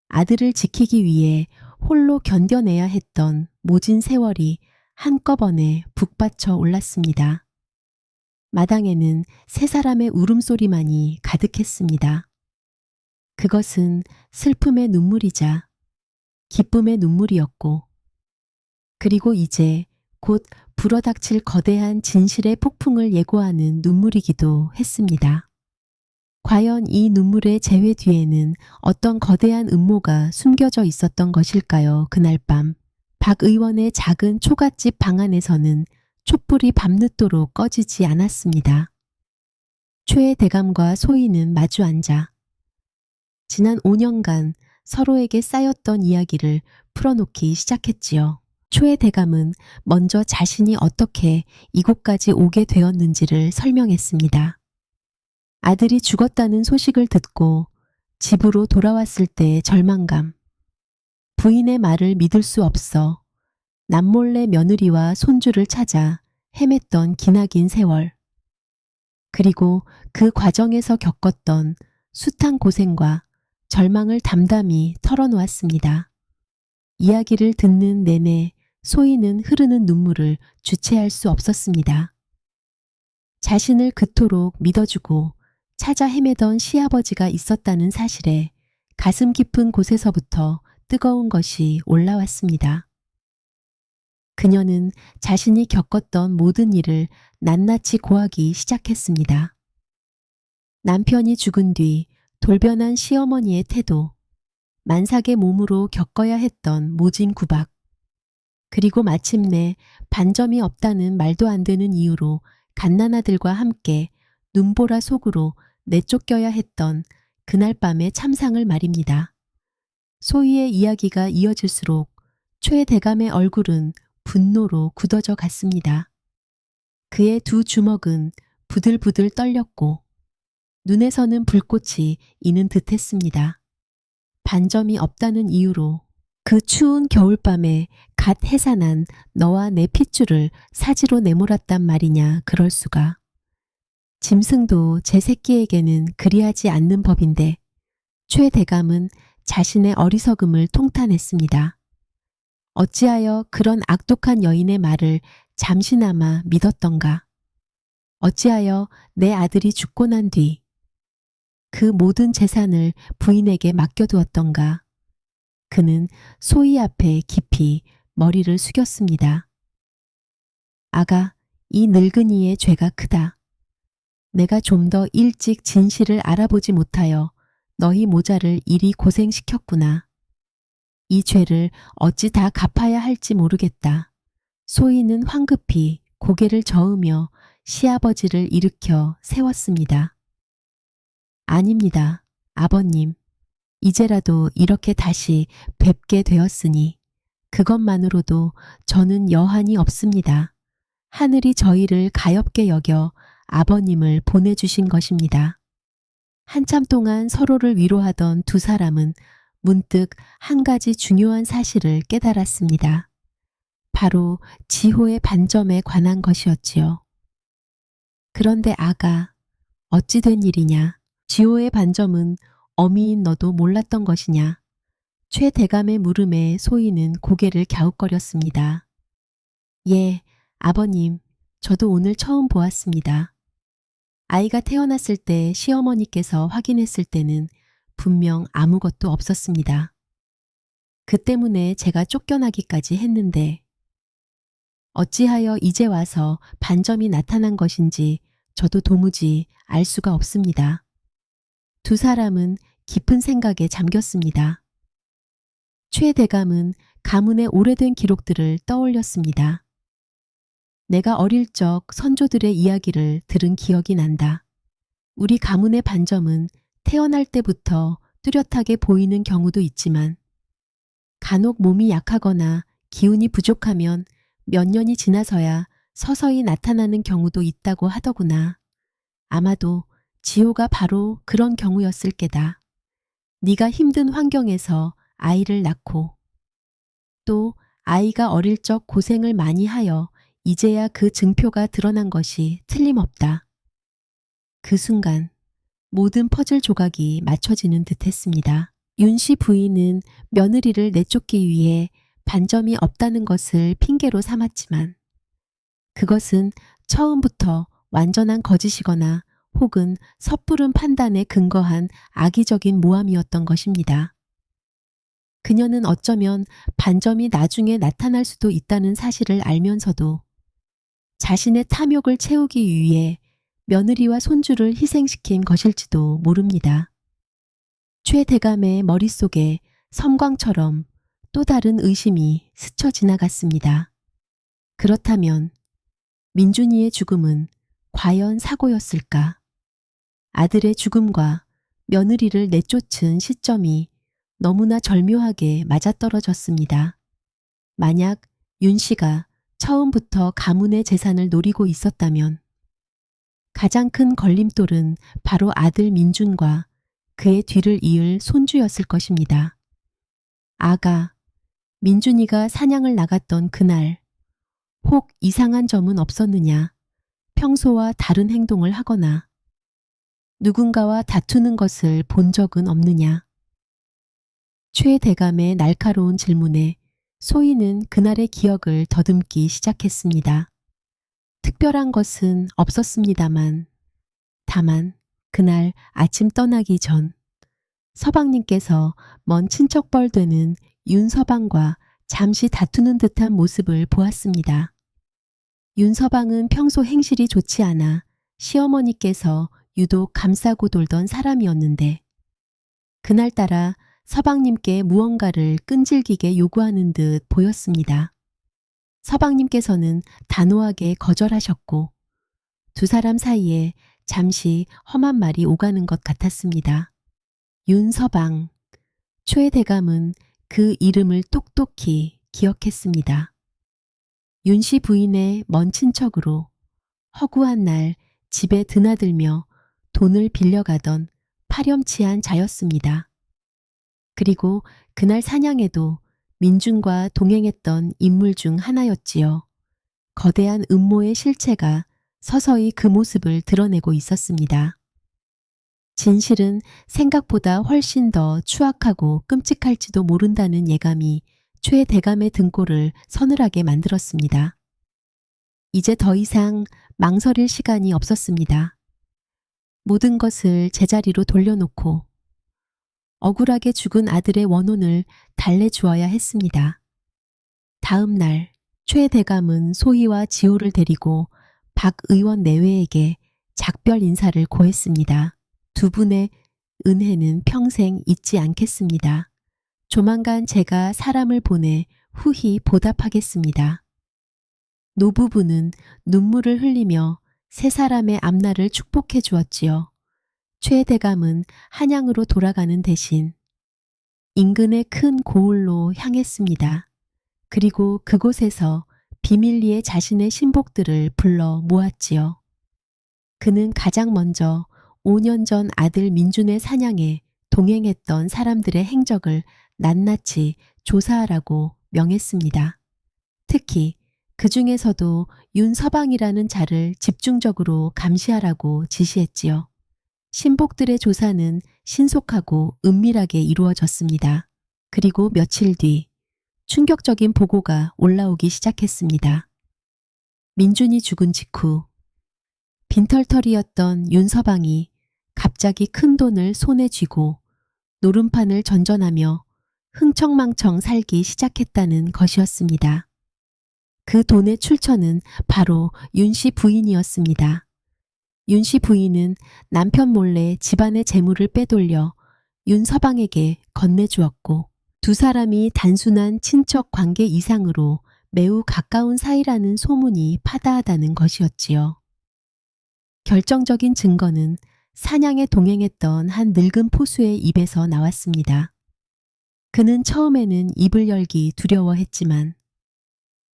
S1: 아들을 지키기 위해 홀로 견뎌내야 했던 모진 세월이 한꺼번에 북받쳐 올랐습니다. 마당에는 세 사람의 울음소리만이 가득했습니다. 그것은 슬픔의 눈물이자 기쁨의 눈물이었고, 그리고 이제 곧 불어닥칠 거대한 진실의 폭풍을 예고하는 눈물이기도 했습니다. 과연 이 눈물의 재회 뒤에는 어떤 거대한 음모가 숨겨져 있었던 것일까요? 그날 밤 박 의원의 작은 초가집 방 안에서는 촛불이 밤늦도록 꺼지지 않았습니다. 최 대감과 소희는 마주 앉아 지난 5년간 서로에게 쌓였던 이야기를 풀어놓기 시작했지요. 최 대감은 먼저 자신이 어떻게 이곳까지 오게 되었는지를 설명했습니다. 아들이 죽었다는 소식을 듣고 집으로 돌아왔을 때의 절망감, 부인의 말을 믿을 수 없어 남몰래 며느리와 손주를 찾아 헤맸던 기나긴 세월, 그리고 그 과정에서 겪었던 숱한 고생과 절망을 담담히 털어놓았습니다. 이야기를 듣는 내내 소희는 흐르는 눈물을 주체할 수 없었습니다. 자신을 그토록 믿어주고 찾아 헤매던 시아버지가 있었다는 사실에 가슴 깊은 곳에서부터 뜨거운 것이 올라왔습니다. 그녀는 자신이 겪었던 모든 일을 낱낱이 고하기 시작했습니다. 남편이 죽은 뒤 돌변한 시어머니의 태도, 만삭의 몸으로 겪어야 했던 모진 구박, 그리고 마침내 반점이 없다는 말도 안 되는 이유로 갓난아들과 함께 눈보라 속으로 내쫓겨야 했던 그날 밤의 참상을 말입니다. 소희의 이야기가 이어질수록 최 대감의 얼굴은 분노로 굳어져 갔습니다. 그의 두 주먹은 부들부들 떨렸고 눈에서는 불꽃이 이는 듯했습니다. 반점이 없다는 이유로 그 추운 겨울밤에 갓 해산한 너와 내 핏줄을 사지로 내몰았단 말이냐. 그럴 수가. 짐승도 제 새끼에게는 그리하지 않는 법인데 최 대감은 자신의 어리석음을 통탄했습니다. 어찌하여 그런 악독한 여인의 말을 잠시나마 믿었던가. 어찌하여 내 아들이 죽고 난 뒤 그 모든 재산을 부인에게 맡겨두었던가. 그는 소희 앞에 깊이 머리를 숙였습니다. 아가, 이 늙은이의 죄가 크다. 내가 좀 더 일찍 진실을 알아보지 못하여 너희 모자를 이리 고생시켰구나. 이 죄를 어찌 다 갚아야 할지 모르겠다. 소희는 황급히 고개를 저으며 시아버지를 일으켜 세웠습니다. 아닙니다, 아버님. 이제라도 이렇게 다시 뵙게 되었으니 그것만으로도 저는 여한이 없습니다. 하늘이 저희를 가엾게 여겨 아버님을 보내주신 것입니다. 한참 동안 서로를 위로하던 두 사람은 문득 한 가지 중요한 사실을 깨달았습니다. 바로 지호의 반점에 관한 것이었지요. 그런데 아가, 어찌 된 일이냐? 지호의 반점은 어미인 너도 몰랐던 것이냐? 최 대감의 물음에 소희는 고개를 갸웃거렸습니다. 예, 아버님, 저도 오늘 처음 보았습니다. 아이가 태어났을 때 시어머니께서 확인했을 때는 분명 아무것도 없었습니다. 그 때문에 제가 쫓겨나기까지 했는데 어찌하여 이제 와서 반점이 나타난 것인지 저도 도무지 알 수가 없습니다. 두 사람은 깊은 생각에 잠겼습니다. 최 대감은 가문의 오래된 기록들을 떠올렸습니다. 내가 어릴 적 선조들의 이야기를 들은 기억이 난다. 우리 가문의 반점은 태어날 때부터 뚜렷하게 보이는 경우도 있지만 간혹 몸이 약하거나 기운이 부족하면 몇 년이 지나서야 서서히 나타나는 경우도 있다고 하더구나. 아마도 지호가 바로 그런 경우였을 게다. 네가 힘든 환경에서 아이를 낳고 또 아이가 어릴 적 고생을 많이 하여 이제야 그 증표가 드러난 것이 틀림없다. 그 순간 모든 퍼즐 조각이 맞춰지는 듯했습니다. 윤씨 부인은 며느리를 내쫓기 위해 반점이 없다는 것을 핑계로 삼았지만 그것은 처음부터 완전한 거짓이거나 혹은 섣부른 판단에 근거한 악의적인 모함이었던 것입니다. 그녀는 어쩌면 반점이 나중에 나타날 수도 있다는 사실을 알면서도 자신의 탐욕을 채우기 위해 며느리와 손주를 희생시킨 것일지도 모릅니다. 최 대감의 머릿속에 섬광처럼 또 다른 의심이 스쳐 지나갔습니다. 그렇다면 민준이의 죽음은 과연 사고였을까? 아들의 죽음과 며느리를 내쫓은 시점이 너무나 절묘하게 맞아떨어졌습니다. 만약 윤 씨가 처음부터 가문의 재산을 노리고 있었다면 가장 큰 걸림돌은 바로 아들 민준과 그의 뒤를 이을 손주였을 것입니다. 아가, 민준이가 사냥을 나갔던 그날 혹 이상한 점은 없었느냐? 평소와 다른 행동을 하거나 누군가와 다투는 것을 본 적은 없느냐? 최 대감의 날카로운 질문에 소희는 그날의 기억을 더듬기 시작했습니다. 특별한 것은 없었습니다만 다만 그날 아침 떠나기 전 서방님께서 먼 친척뻘 되는 윤서방과 잠시 다투는 듯한 모습을 보았습니다. 윤서방은 평소 행실이 좋지 않아 시어머니께서 유독 감싸고 돌던 사람이었는데 그날따라 서방님께 무언가를 끈질기게 요구하는 듯 보였습니다. 서방님께서는 단호하게 거절하셨고 두 사람 사이에 잠시 험한 말이 오가는 것 같았습니다. 윤서방, 최 대감은 그 이름을 똑똑히 기억했습니다. 윤씨 부인의 먼 친척으로 허구한 날 집에 드나들며 돈을 빌려가던 파렴치한 자였습니다. 그리고 그날 사냥에도 민준과 동행했던 인물 중 하나였지요. 거대한 음모의 실체가 서서히 그 모습을 드러내고 있었습니다. 진실은 생각보다 훨씬 더 추악하고 끔찍할지도 모른다는 예감이 최 대감의 등골을 서늘하게 만들었습니다. 이제 더 이상 망설일 시간이 없었습니다. 모든 것을 제자리로 돌려놓고 억울하게 죽은 아들의 원혼을 달래주어야 했습니다. 다음 날 최 대감은 소희와 지호를 데리고 박 의원 내외에게 작별 인사를 고했습니다. 두 분의 은혜는 평생 잊지 않겠습니다. 조만간 제가 사람을 보내 후히 보답하겠습니다. 노부부는 눈물을 흘리며 세 사람의 앞날을 축복해 주었지요. 최 대감은 한양으로 돌아가는 대신 인근의 큰 고을로 향했습니다. 그리고 그곳에서 비밀리에 자신의 신복들을 불러 모았지요. 그는 가장 먼저 5년 전 아들 민준의 사냥에 동행했던 사람들의 행적을 낱낱이 조사하라고 명했습니다. 특히 그 중에서도 윤서방이라는 자를 집중적으로 감시하라고 지시했지요. 신복들의 조사는 신속하고 은밀하게 이루어졌습니다. 그리고 며칠 뒤 충격적인 보고가 올라오기 시작했습니다. 민준이 죽은 직후 빈털터리였던 윤서방이 갑자기 큰 돈을 손에 쥐고 노름판을 전전하며 흥청망청 살기 시작했다는 것이었습니다. 그 돈의 출처는 바로 윤씨 부인이었습니다. 윤씨 부인은 남편 몰래 집안의 재물을 빼돌려 윤서방에게 건네주었고 두 사람이 단순한 친척 관계 이상으로 매우 가까운 사이라는 소문이 파다하다는 것이었지요. 결정적인 증거는 사냥에 동행했던 한 늙은 포수의 입에서 나왔습니다. 그는 처음에는 입을 열기 두려워했지만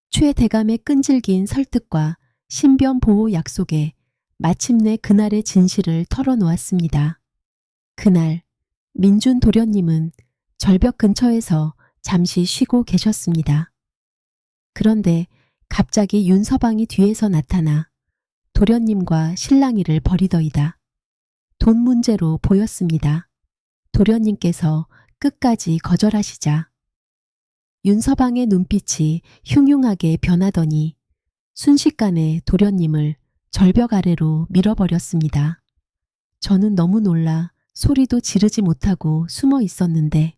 S1: 최 대감의 끈질긴 설득과 신변 보호 약속에 마침내 그날의 진실을 털어놓았습니다. 그날 민준 도련님은 절벽 근처에서 잠시 쉬고 계셨습니다. 그런데 갑자기 윤서방이 뒤에서 나타나 도련님과 실랑이를 벌이더이다. 돈 문제로 보였습니다. 도련님께서 끝까지 거절하시자 윤서방의 눈빛이 흉흉하게 변하더니 순식간에 도련님을 절벽 아래로 밀어버렸습니다. 저는 너무 놀라 소리도 지르지 못하고 숨어 있었는데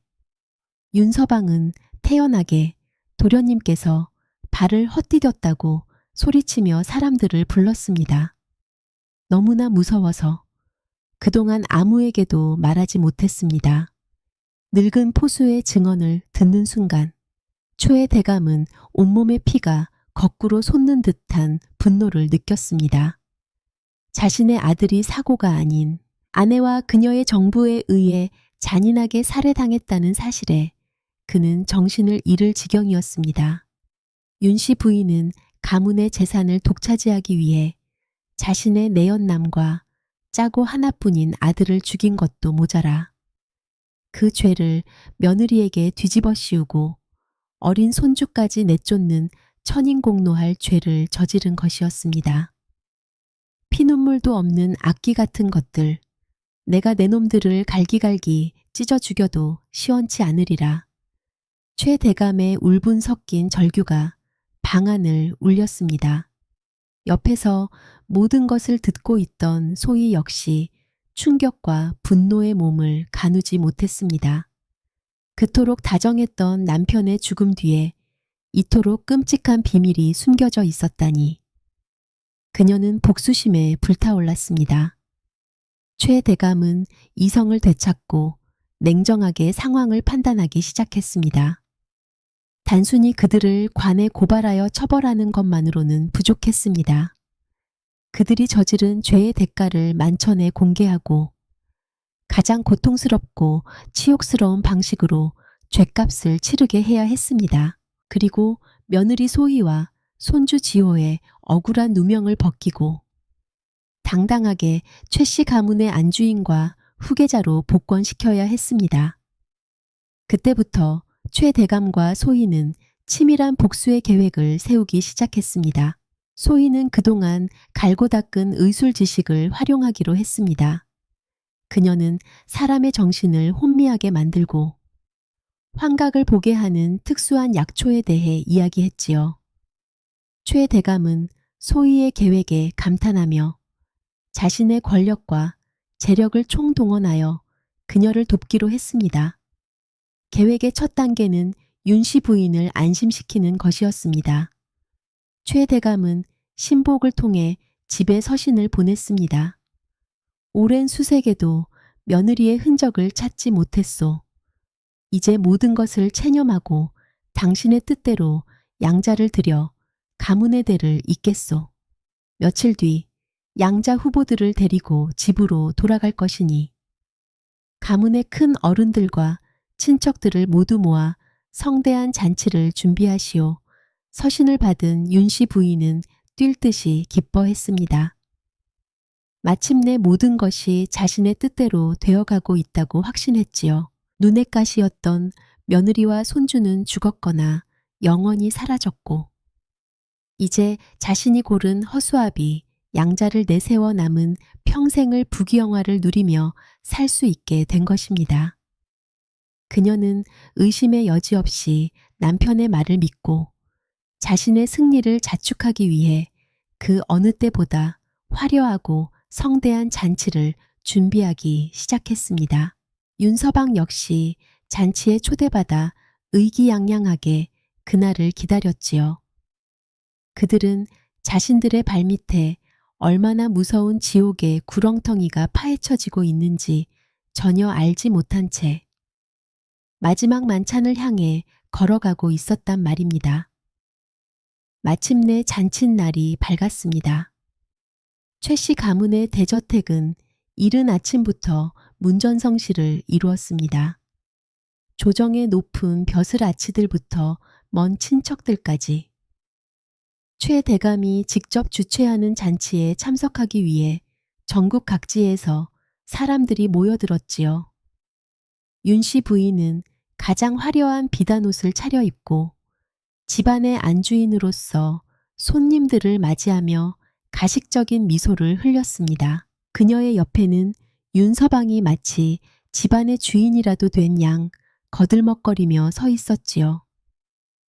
S1: 윤서방은 태연하게 도련님께서 발을 헛디뎠다고 소리치며 사람들을 불렀습니다. 너무나 무서워서 그동안 아무에게도 말하지 못했습니다. 늙은 포수의 증언을 듣는 순간 초의 대감은 온몸의 피가 거꾸로 솟는 듯한 분노를 느꼈습니다. 자신의 아들이 사고가 아닌 아내와 그녀의 정부에 의해 잔인하게 살해당했다는 사실에 그는 정신을 잃을 지경이었습니다. 윤씨 부인은 가문의 재산을 독차지하기 위해 자신의 내연남과 짜고 하나뿐인 아들을 죽인 것도 모자라 그 죄를 며느리에게 뒤집어 씌우고 어린 손주까지 내쫓는 천인공노할 죄를 저지른 것이었습니다. 피눈물도 없는 악기 같은 것들, 내가 내 놈들을 갈기갈기 찢어 죽여도 시원치 않으리라. 최 대감의 울분 섞인 절규가 방안을 울렸습니다. 옆에서 모든 것을 듣고 있던 소희 역시 충격과 분노의 몸을 가누지 못했습니다. 그토록 다정했던 남편의 죽음 뒤에 이토록 끔찍한 비밀이 숨겨져 있었다니. 그녀는 복수심에 불타올랐습니다. 최 대감은 이성을 되찾고 냉정하게 상황을 판단하기 시작했습니다. 단순히 그들을 관에 고발하여 처벌하는 것만으로는 부족했습니다. 그들이 저지른 죄의 대가를 만천에 공개하고 가장 고통스럽고 치욕스러운 방식으로 죗값을 치르게 해야 했습니다. 그리고 며느리 소희와 손주 지호의 억울한 누명을 벗기고 당당하게 최씨 가문의 안주인과 후계자로 복권시켜야 했습니다. 그때부터 최 대감과 소희는 치밀한 복수의 계획을 세우기 시작했습니다. 소희는 그동안 갈고 닦은 의술 지식을 활용하기로 했습니다. 그녀는 사람의 정신을 혼미하게 만들고 환각을 보게 하는 특수한 약초에 대해 이야기했지요. 최 대감은 소희의 계획에 감탄하며 자신의 권력과 재력을 총동원하여 그녀를 돕기로 했습니다. 계획의 첫 단계는 윤씨 부인을 안심시키는 것이었습니다. 최 대감은 신복을 통해 집에 서신을 보냈습니다. 오랜 수색에도 며느리의 흔적을 찾지 못했소. 이제 모든 것을 체념하고 당신의 뜻대로 양자를 들여 가문의 대를 잇겠소. 며칠 뒤 양자 후보들을 데리고 집으로 돌아갈 것이니 가문의 큰 어른들과 친척들을 모두 모아 성대한 잔치를 준비하시오. 서신을 받은 윤씨 부인은 뛸 듯이 기뻐했습니다. 마침내 모든 것이 자신의 뜻대로 되어가고 있다고 확신했지요. 눈의 가시였던 며느리와 손주는 죽었거나 영원히 사라졌고 이제 자신이 고른 허수아비 양자를 내세워 남은 평생을 부귀영화를 누리며 살 수 있게 된 것입니다. 그녀는 의심의 여지 없이 남편의 말을 믿고 자신의 승리를 자축하기 위해 그 어느 때보다 화려하고 성대한 잔치를 준비하기 시작했습니다. 윤서방 역시 잔치에 초대받아 의기양양하게 그날을 기다렸지요. 그들은 자신들의 발밑에 얼마나 무서운 지옥의 구렁텅이가 파헤쳐지고 있는지 전혀 알지 못한 채 마지막 만찬을 향해 걸어가고 있었단 말입니다. 마침내 잔칫날이 밝았습니다. 최 씨 가문의 대저택은 이른 아침부터 문전성시를 이루었습니다. 조정의 높은 벼슬아치들부터 먼 친척들까지 최 대감이 직접 주최하는 잔치에 참석하기 위해 전국 각지에서 사람들이 모여들었지요. 윤 씨 부인은 가장 화려한 비단옷을 차려입고 집안의 안주인으로서 손님들을 맞이하며 가식적인 미소를 흘렸습니다. 그녀의 옆에는 윤서방이 마치 집안의 주인이라도 된 양 거들먹거리며 서 있었지요.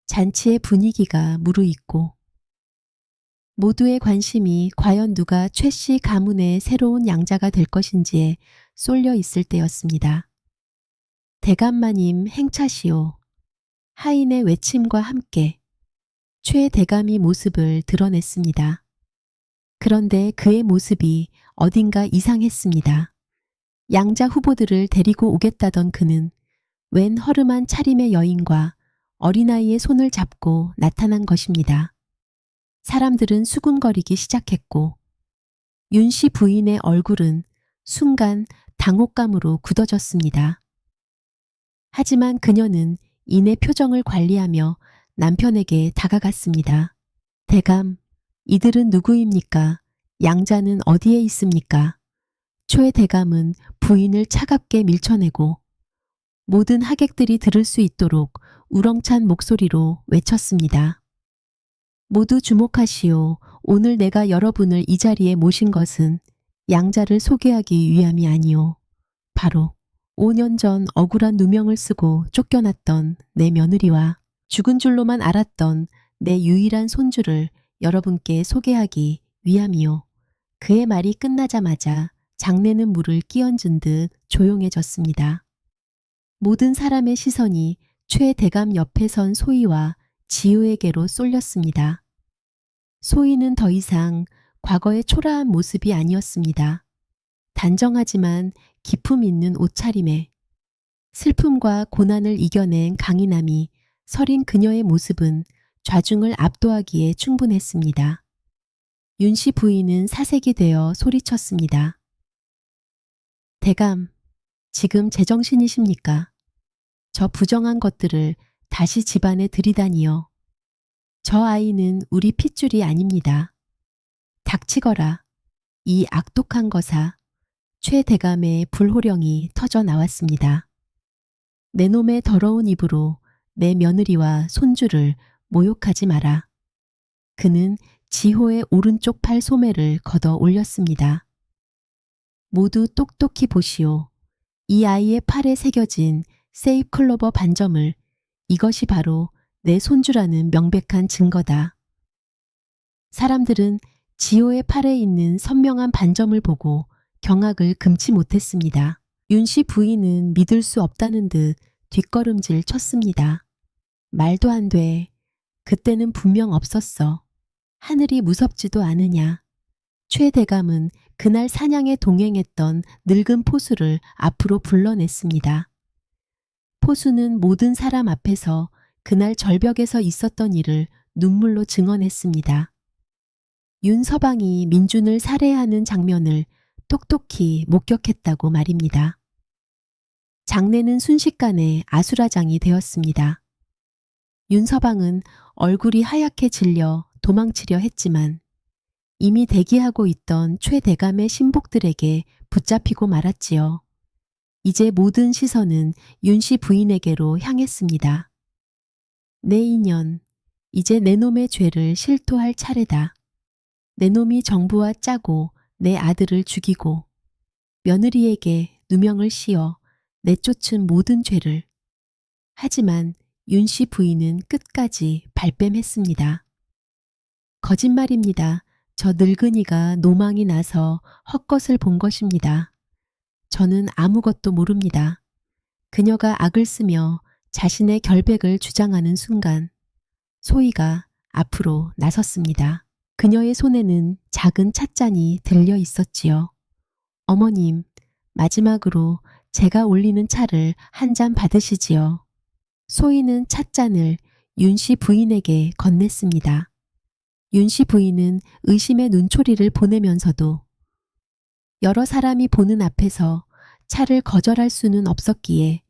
S1: 잔치의 분위기가 무르익고 모두의 관심이 과연 누가 최 씨 가문의 새로운 양자가 될 것인지에 쏠려 있을 때였습니다. 대감마님 행차시오. 하인의 외침과 함께 최 대감이 모습을 드러냈습니다. 그런데 그의 모습이 어딘가 이상했습니다. 양자 후보들을 데리고 오겠다던 그는 웬 허름한 차림의 여인과 어린아이의 손을 잡고 나타난 것입니다. 사람들은 수군거리기 시작했고 윤 씨 부인의 얼굴은 순간 당혹감으로 굳어졌습니다. 하지만 그녀는 이내 표정을 관리하며 남편에게 다가갔습니다. 대감, 이들은 누구입니까? 양자는 어디에 있습니까? 최 대감은 부인을 차갑게 밀쳐내고 모든 하객들이 들을 수 있도록 우렁찬 목소리로 외쳤습니다. 모두 주목하시오. 오늘 내가 여러분을 이 자리에 모신 것은 양자를 소개하기 위함이 아니오. 바로 5년 전 억울한 누명을 쓰고 쫓겨났던 내 며느리와 죽은 줄로만 알았던 내 유일한 손주를 여러분께 소개하기 위함이오. 그의 말이 끝나자마자 장내는 물을 끼얹은 듯 조용해졌습니다. 모든 사람의 시선이 최 대감 옆에 선 소희와 지우에게로 쏠렸습니다. 소희는 더 이상 과거의 초라한 모습이 아니었습니다. 단정하지만 기품 있는 옷차림에 슬픔과 고난을 이겨낸 강인함이 서린 그녀의 모습은 좌중을 압도하기에 충분했습니다. 윤 씨 부인은 사색이 되어 소리쳤습니다. 대감, 지금 제정신이십니까? 저 부정한 것들을 다시 집안에 들이다니요. 저 아이는 우리 핏줄이 아닙니다. 닥치거라. 이 악독한 거사. 최 대감의 불호령이 터져 나왔습니다. 내 놈의 더러운 입으로 내 며느리와 손주를 모욕하지 마라. 그는 지호의 오른쪽 팔 소매를 걷어 올렸습니다. 모두 똑똑히 보시오. 이 아이의 팔에 새겨진 세잎클로버 반점을 이것이 바로 내 손주라는 명백한 증거다. 사람들은 지호의 팔에 있는 선명한 반점을 보고 경악을 금치 못했습니다. 윤 씨 부인은 믿을 수 없다는 듯 뒷걸음질 쳤습니다. 말도 안 돼. 그때는 분명 없었어. 하늘이 무섭지도 않으냐. 최 대감은 그날 사냥에 동행했던 늙은 포수를 앞으로 불러냈습니다. 포수는 모든 사람 앞에서 그날 절벽에서 있었던 일을 눈물로 증언했습니다. 윤서방이 민준을 살해하는 장면을 똑똑히 목격했다고 말입니다. 장례는 순식간에 아수라장이 되었습니다. 윤서방은 얼굴이 하얗게 질려 도망치려 했지만 이미 대기하고 있던 최 대감의 신복들에게 붙잡히고 말았지요. 이제 모든 시선은 윤 씨 부인에게로 향했습니다. 내 인연, 이제 내 놈의 죄를 실토할 차례다. 내 놈이 정부와 짜고 내 아들을 죽이고 며느리에게 누명을 씌워 내쫓은 모든 죄를. 하지만 윤 씨 부인은 끝까지 발뺌했습니다. 거짓말입니다. 저 늙은이가 노망이 나서 헛것을 본 것입니다. 저는 아무것도 모릅니다. 그녀가 악을 쓰며 자신의 결백을 주장하는 순간 소희가 앞으로 나섰습니다. 그녀의 손에는 작은 찻잔이 들려 있었지요. 어머님, 마지막으로 제가 올리는 차를 한 잔 받으시지요. 소희는 찻잔을 윤씨 부인에게 건넸습니다. 윤씨 부인은 의심의 눈초리를 보내면서도 여러 사람이 보는 앞에서 차를 거절할 수는 없었기에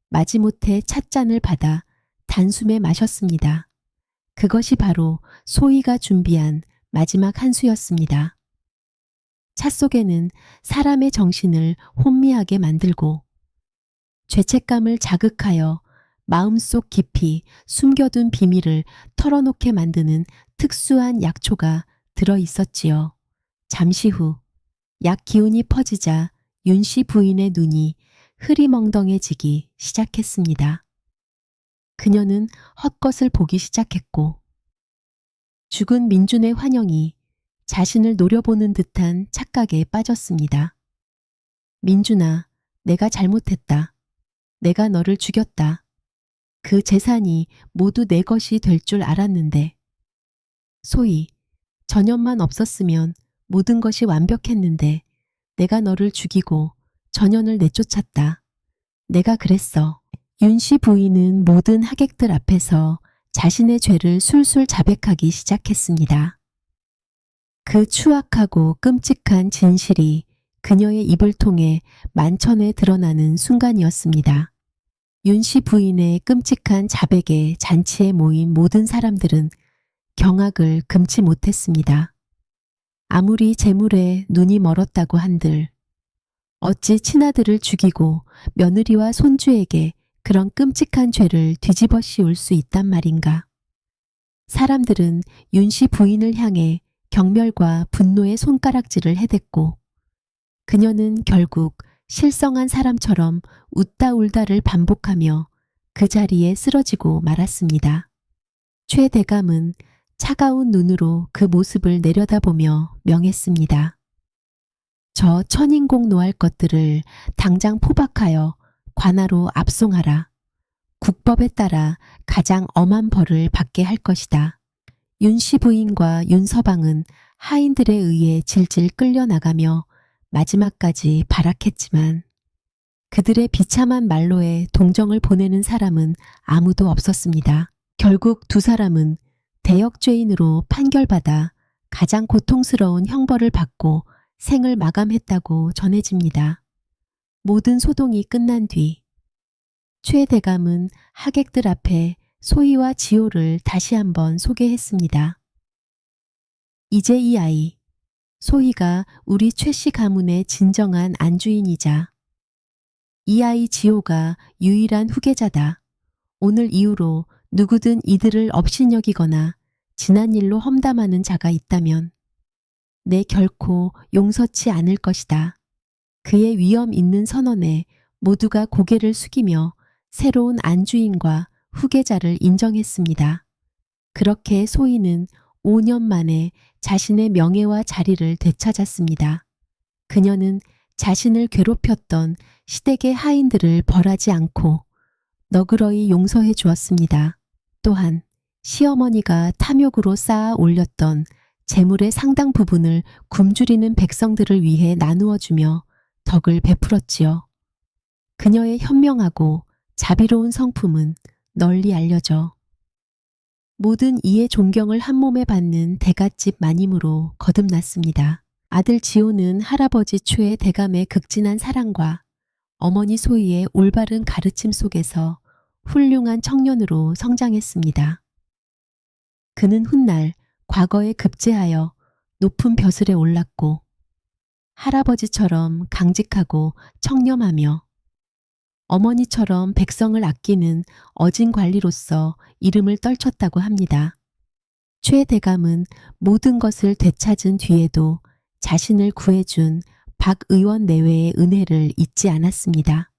S1: 마지못해 찻잔을 받아 단숨에 마셨습니다. 그것이 바로 소희가 준비한 마지막 한 수였습니다. 차 속에는 사람의 정신을 혼미하게 만들고 죄책감을 자극하여 마음속 깊이 숨겨둔 비밀을 털어놓게 만드는 특수한 약초가 들어 있었지요. 잠시 후 약 기운이 퍼지자 윤씨 부인의 눈이 흐리멍덩해지기 시작했습니다. 그녀는 헛것을 보기 시작했고 죽은 민준의 환영이 자신을 노려보는 듯한 착각에 빠졌습니다. 민준아, 내가 잘못했다. 내가 너를 죽였다. 그 재산이 모두 내 것이 될 줄 알았는데. 소희, 전현만 없었으면 모든 것이 완벽했는데 내가 너를 죽이고 전현을 내쫓았다. 내가 그랬어. 윤씨 부인은 모든 하객들 앞에서 자신의 죄를 술술 자백하기 시작했습니다. 그 추악하고 끔찍한 진실이 그녀의 입을 통해 만천에 드러나는 순간이었습니다. 윤씨 부인의 끔찍한 자백에 잔치에 모인 모든 사람들은 경악을 금치 못했습니다. 아무리 재물에 눈이 멀었다고 한들 어찌 친아들을 죽이고 며느리와 손주에게 그런 끔찍한 죄를 뒤집어 씌울 수 있단 말인가. 사람들은 윤씨 부인을 향해 경멸과 분노의 손가락질을 해댔고 그녀는 결국 실성한 사람처럼 웃다 울다를 반복하며 그 자리에 쓰러지고 말았습니다. 최 대감은 차가운 눈으로 그 모습을 내려다보며 명했습니다. 저 천인공 노할 것들을 당장 포박하여 관하로 압송하라. 국법에 따라 가장 엄한 벌을 받게 할 것이다. 윤씨 부인과 윤서방은 하인들에 의해 질질 끌려나가며 마지막까지 발악했지만 그들의 비참한 말로에 동정을 보내는 사람은 아무도 없었습니다. 결국 두 사람은 대역죄인으로 판결받아 가장 고통스러운 형벌을 받고 생을 마감했다고 전해집니다. 모든 소동이 끝난 뒤 최 대감은 하객들 앞에 소희와 지호를 다시 한번 소개했습니다. 이제 이 아이, 소희가 우리 최씨 가문의 진정한 안주인이자 이 아이 지호가 유일한 후계자다. 오늘 이후로 누구든 이들을 업신여기거나 지난 일로 험담하는 자가 있다면 내 결코 용서치 않을 것이다. 그의 위엄 있는 선언에 모두가 고개를 숙이며 새로운 안주인과 후계자를 인정했습니다. 그렇게 소희는 5년 만에 자신의 명예와 자리를 되찾았습니다. 그녀는 자신을 괴롭혔던 시댁의 하인들을 벌하지 않고 너그러이 용서해 주었습니다. 또한 시어머니가 탐욕으로 쌓아 올렸던 재물의 상당 부분을 굶주리는 백성들을 위해 나누어 주며 덕을 베풀었지요. 그녀의 현명하고 자비로운 성품은 널리 알려져 모든 이의 존경을 한몸에 받는 대갓집 마님으로 거듭났습니다. 아들 지호는 할아버지 최 대감의 극진한 사랑과 어머니 소희의 올바른 가르침 속에서 훌륭한 청년으로 성장했습니다. 그는 훗날 과거에 급제하여 높은 벼슬에 올랐고 할아버지처럼 강직하고 청렴하며 어머니처럼 백성을 아끼는 어진관리로서 이름을 떨쳤다고 합니다. 최 대감은 모든 것을 되찾은 뒤에도 자신을 구해준 박 의원 내외의 은혜를 잊지 않았습니다.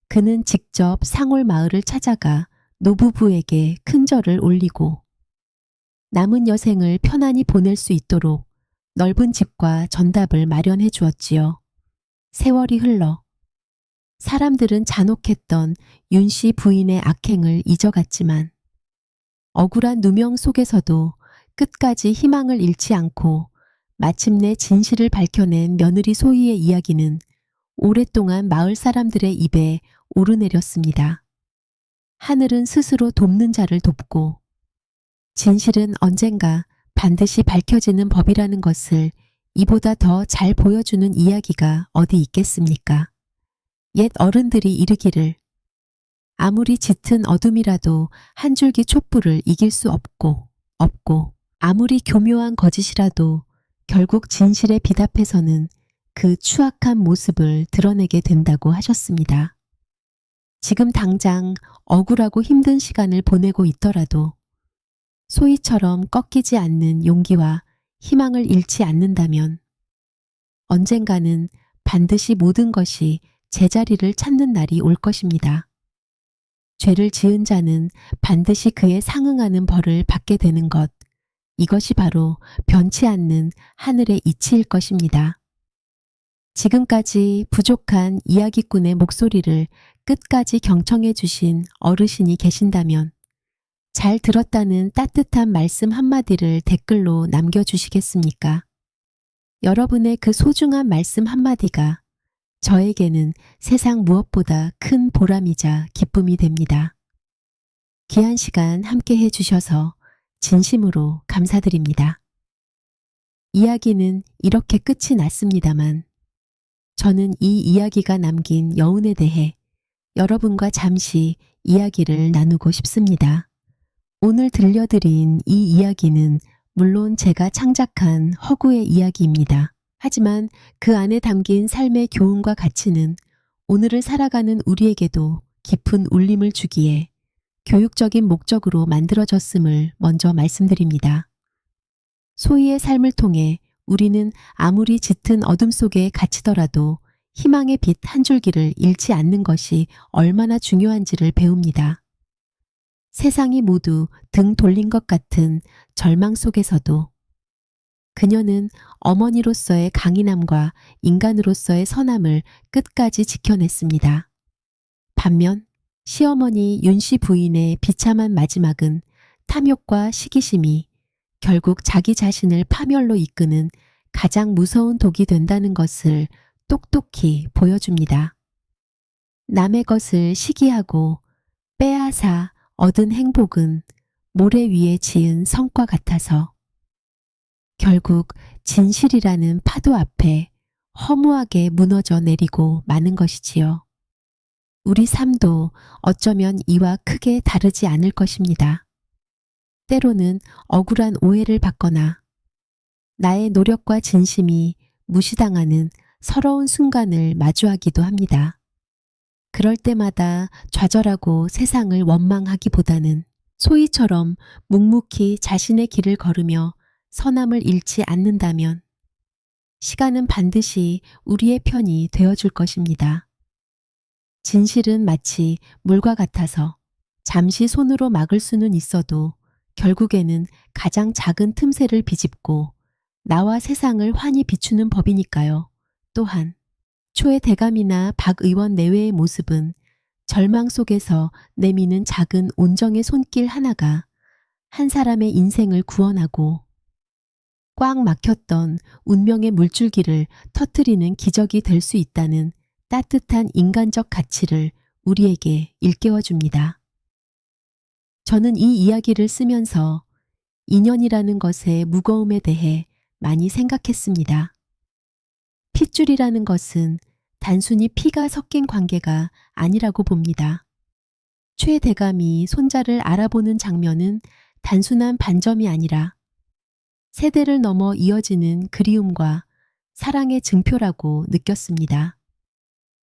S1: 그는 직접 상월 마을을 찾아가 노부부에게 큰 절을 올리고 남은 여생을 편안히 보낼 수 있도록 넓은 집과 전답을 마련해 주었지요. 세월이 흘러 사람들은 잔혹했던 윤 씨 부인의 악행을 잊어갔지만 억울한 누명 속에서도 끝까지 희망을 잃지 않고 마침내 진실을 밝혀낸 며느리 소희의 이야기는 오랫동안 마을 사람들의 입에 오르내렸습니다. 하늘은 스스로 돕는 자를 돕고 진실은 언젠가 반드시 밝혀지는 법이라는 것을 이보다 더 잘 보여주는 이야기가 어디 있겠습니까? 옛 어른들이 이르기를 아무리 짙은 어둠이라도 한 줄기 촛불을 이길 수 없고 아무리 교묘한 거짓이라도 결국 진실의 빛 앞에서는 그 추악한 모습을 드러내게 된다고 하셨습니다. 지금 당장 억울하고 힘든 시간을 보내고 있더라도 소희처럼 꺾이지 않는 용기와 희망을 잃지 않는다면 언젠가는 반드시 모든 것이 제자리를 찾는 날이 올 것입니다. 죄를 지은 자는 반드시 그에 상응하는 벌을 받게 되는 것, 이것이 바로 변치 않는 하늘의 이치일 것입니다. 지금까지 부족한 이야기꾼의 목소리를 끝까지 경청해 주신 어르신이 계신다면 잘 들었다는 따뜻한 말씀 한마디를 댓글로 남겨주시겠습니까? 여러분의 그 소중한 말씀 한마디가 저에게는 세상 무엇보다 큰 보람이자 기쁨이 됩니다. 귀한 시간 함께 해주셔서 진심으로 감사드립니다. 이야기는 이렇게 끝이 났습니다만 저는 이 이야기가 남긴 여운에 대해 여러분과 잠시 이야기를 나누고 싶습니다. 오늘 들려드린 이 이야기는 물론 제가 창작한 허구의 이야기입니다. 하지만 그 안에 담긴 삶의 교훈과 가치는 오늘을 살아가는 우리에게도 깊은 울림을 주기에 교육적인 목적으로 만들어졌음을 먼저 말씀드립니다. 소희의 삶을 통해 우리는 아무리 짙은 어둠 속에 갇히더라도 희망의 빛 한 줄기를 잃지 않는 것이 얼마나 중요한지를 배웁니다. 세상이 모두 등 돌린 것 같은 절망 속에서도 그녀는 어머니로서의 강인함과 인간으로서의 선함을 끝까지 지켜냈습니다. 반면 시어머니 윤 씨 부인의 비참한 마지막은 탐욕과 시기심이 결국 자기 자신을 파멸로 이끄는 가장 무서운 독이 된다는 것을 똑똑히 보여줍니다. 남의 것을 시기하고 빼앗아 얻은 행복은 모래 위에 지은 성과 같아서 결국 진실이라는 파도 앞에 허무하게 무너져 내리고 마는 것이지요. 우리 삶도 어쩌면 이와 크게 다르지 않을 것입니다. 때로는 억울한 오해를 받거나 나의 노력과 진심이 무시당하는 서러운 순간을 마주하기도 합니다. 그럴 때마다 좌절하고 세상을 원망하기보다는 소희처럼 묵묵히 자신의 길을 걸으며 선함을 잃지 않는다면 시간은 반드시 우리의 편이 되어줄 것입니다. 진실은 마치 물과 같아서 잠시 손으로 막을 수는 있어도 결국에는 가장 작은 틈새를 비집고 나와 세상을 환히 비추는 법이니까요. 또한 초의 대감이나 박 의원 내외의 모습은 절망 속에서 내미는 작은 온정의 손길 하나가 한 사람의 인생을 구원하고 꽉 막혔던 운명의 물줄기를 터뜨리는 기적이 될 수 있다는 따뜻한 인간적 가치를 우리에게 일깨워줍니다. 저는 이 이야기를 쓰면서 인연이라는 것의 무거움에 대해 많이 생각했습니다. 핏줄이라는 것은 단순히 피가 섞인 관계가 아니라고 봅니다. 최 대감이 손자를 알아보는 장면은 단순한 반점이 아니라 세대를 넘어 이어지는 그리움과 사랑의 증표라고 느꼈습니다.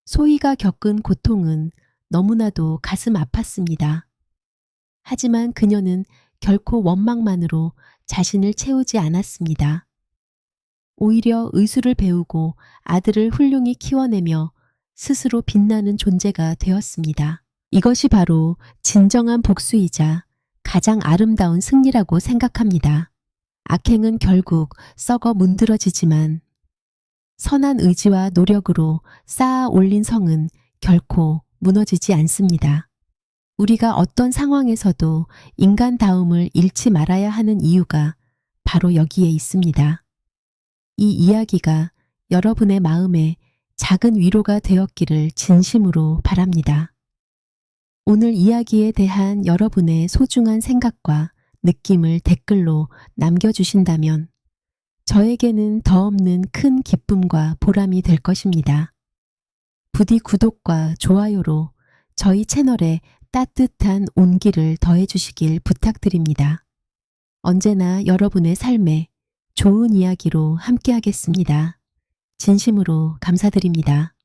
S1: 소희가 겪은 고통은 너무나도 가슴 아팠습니다. 하지만 그녀는 결코 원망만으로 자신을 채우지 않았습니다. 오히려 의술을 배우고 아들을 훌륭히 키워내며 스스로 빛나는 존재가 되었습니다. 이것이 바로 진정한 복수이자 가장 아름다운 승리라고 생각합니다. 악행은 결국 썩어 문드러지지만 선한 의지와 노력으로 쌓아 올린 성은 결코 무너지지 않습니다. 우리가 어떤 상황에서도 인간다움을 잃지 말아야 하는 이유가 바로 여기에 있습니다. 이 이야기가 여러분의 마음에 작은 위로가 되었기를 진심으로 바랍니다. 오늘 이야기에 대한 여러분의 소중한 생각과 느낌을 댓글로 남겨주신다면 저에게는 더없는 큰 기쁨과 보람이 될 것입니다. 부디 구독과 좋아요로 저희 채널에 따뜻한 온기를 더해주시길 부탁드립니다. 언제나 여러분의 삶에 좋은 이야기로 함께하겠습니다. 진심으로 감사드립니다.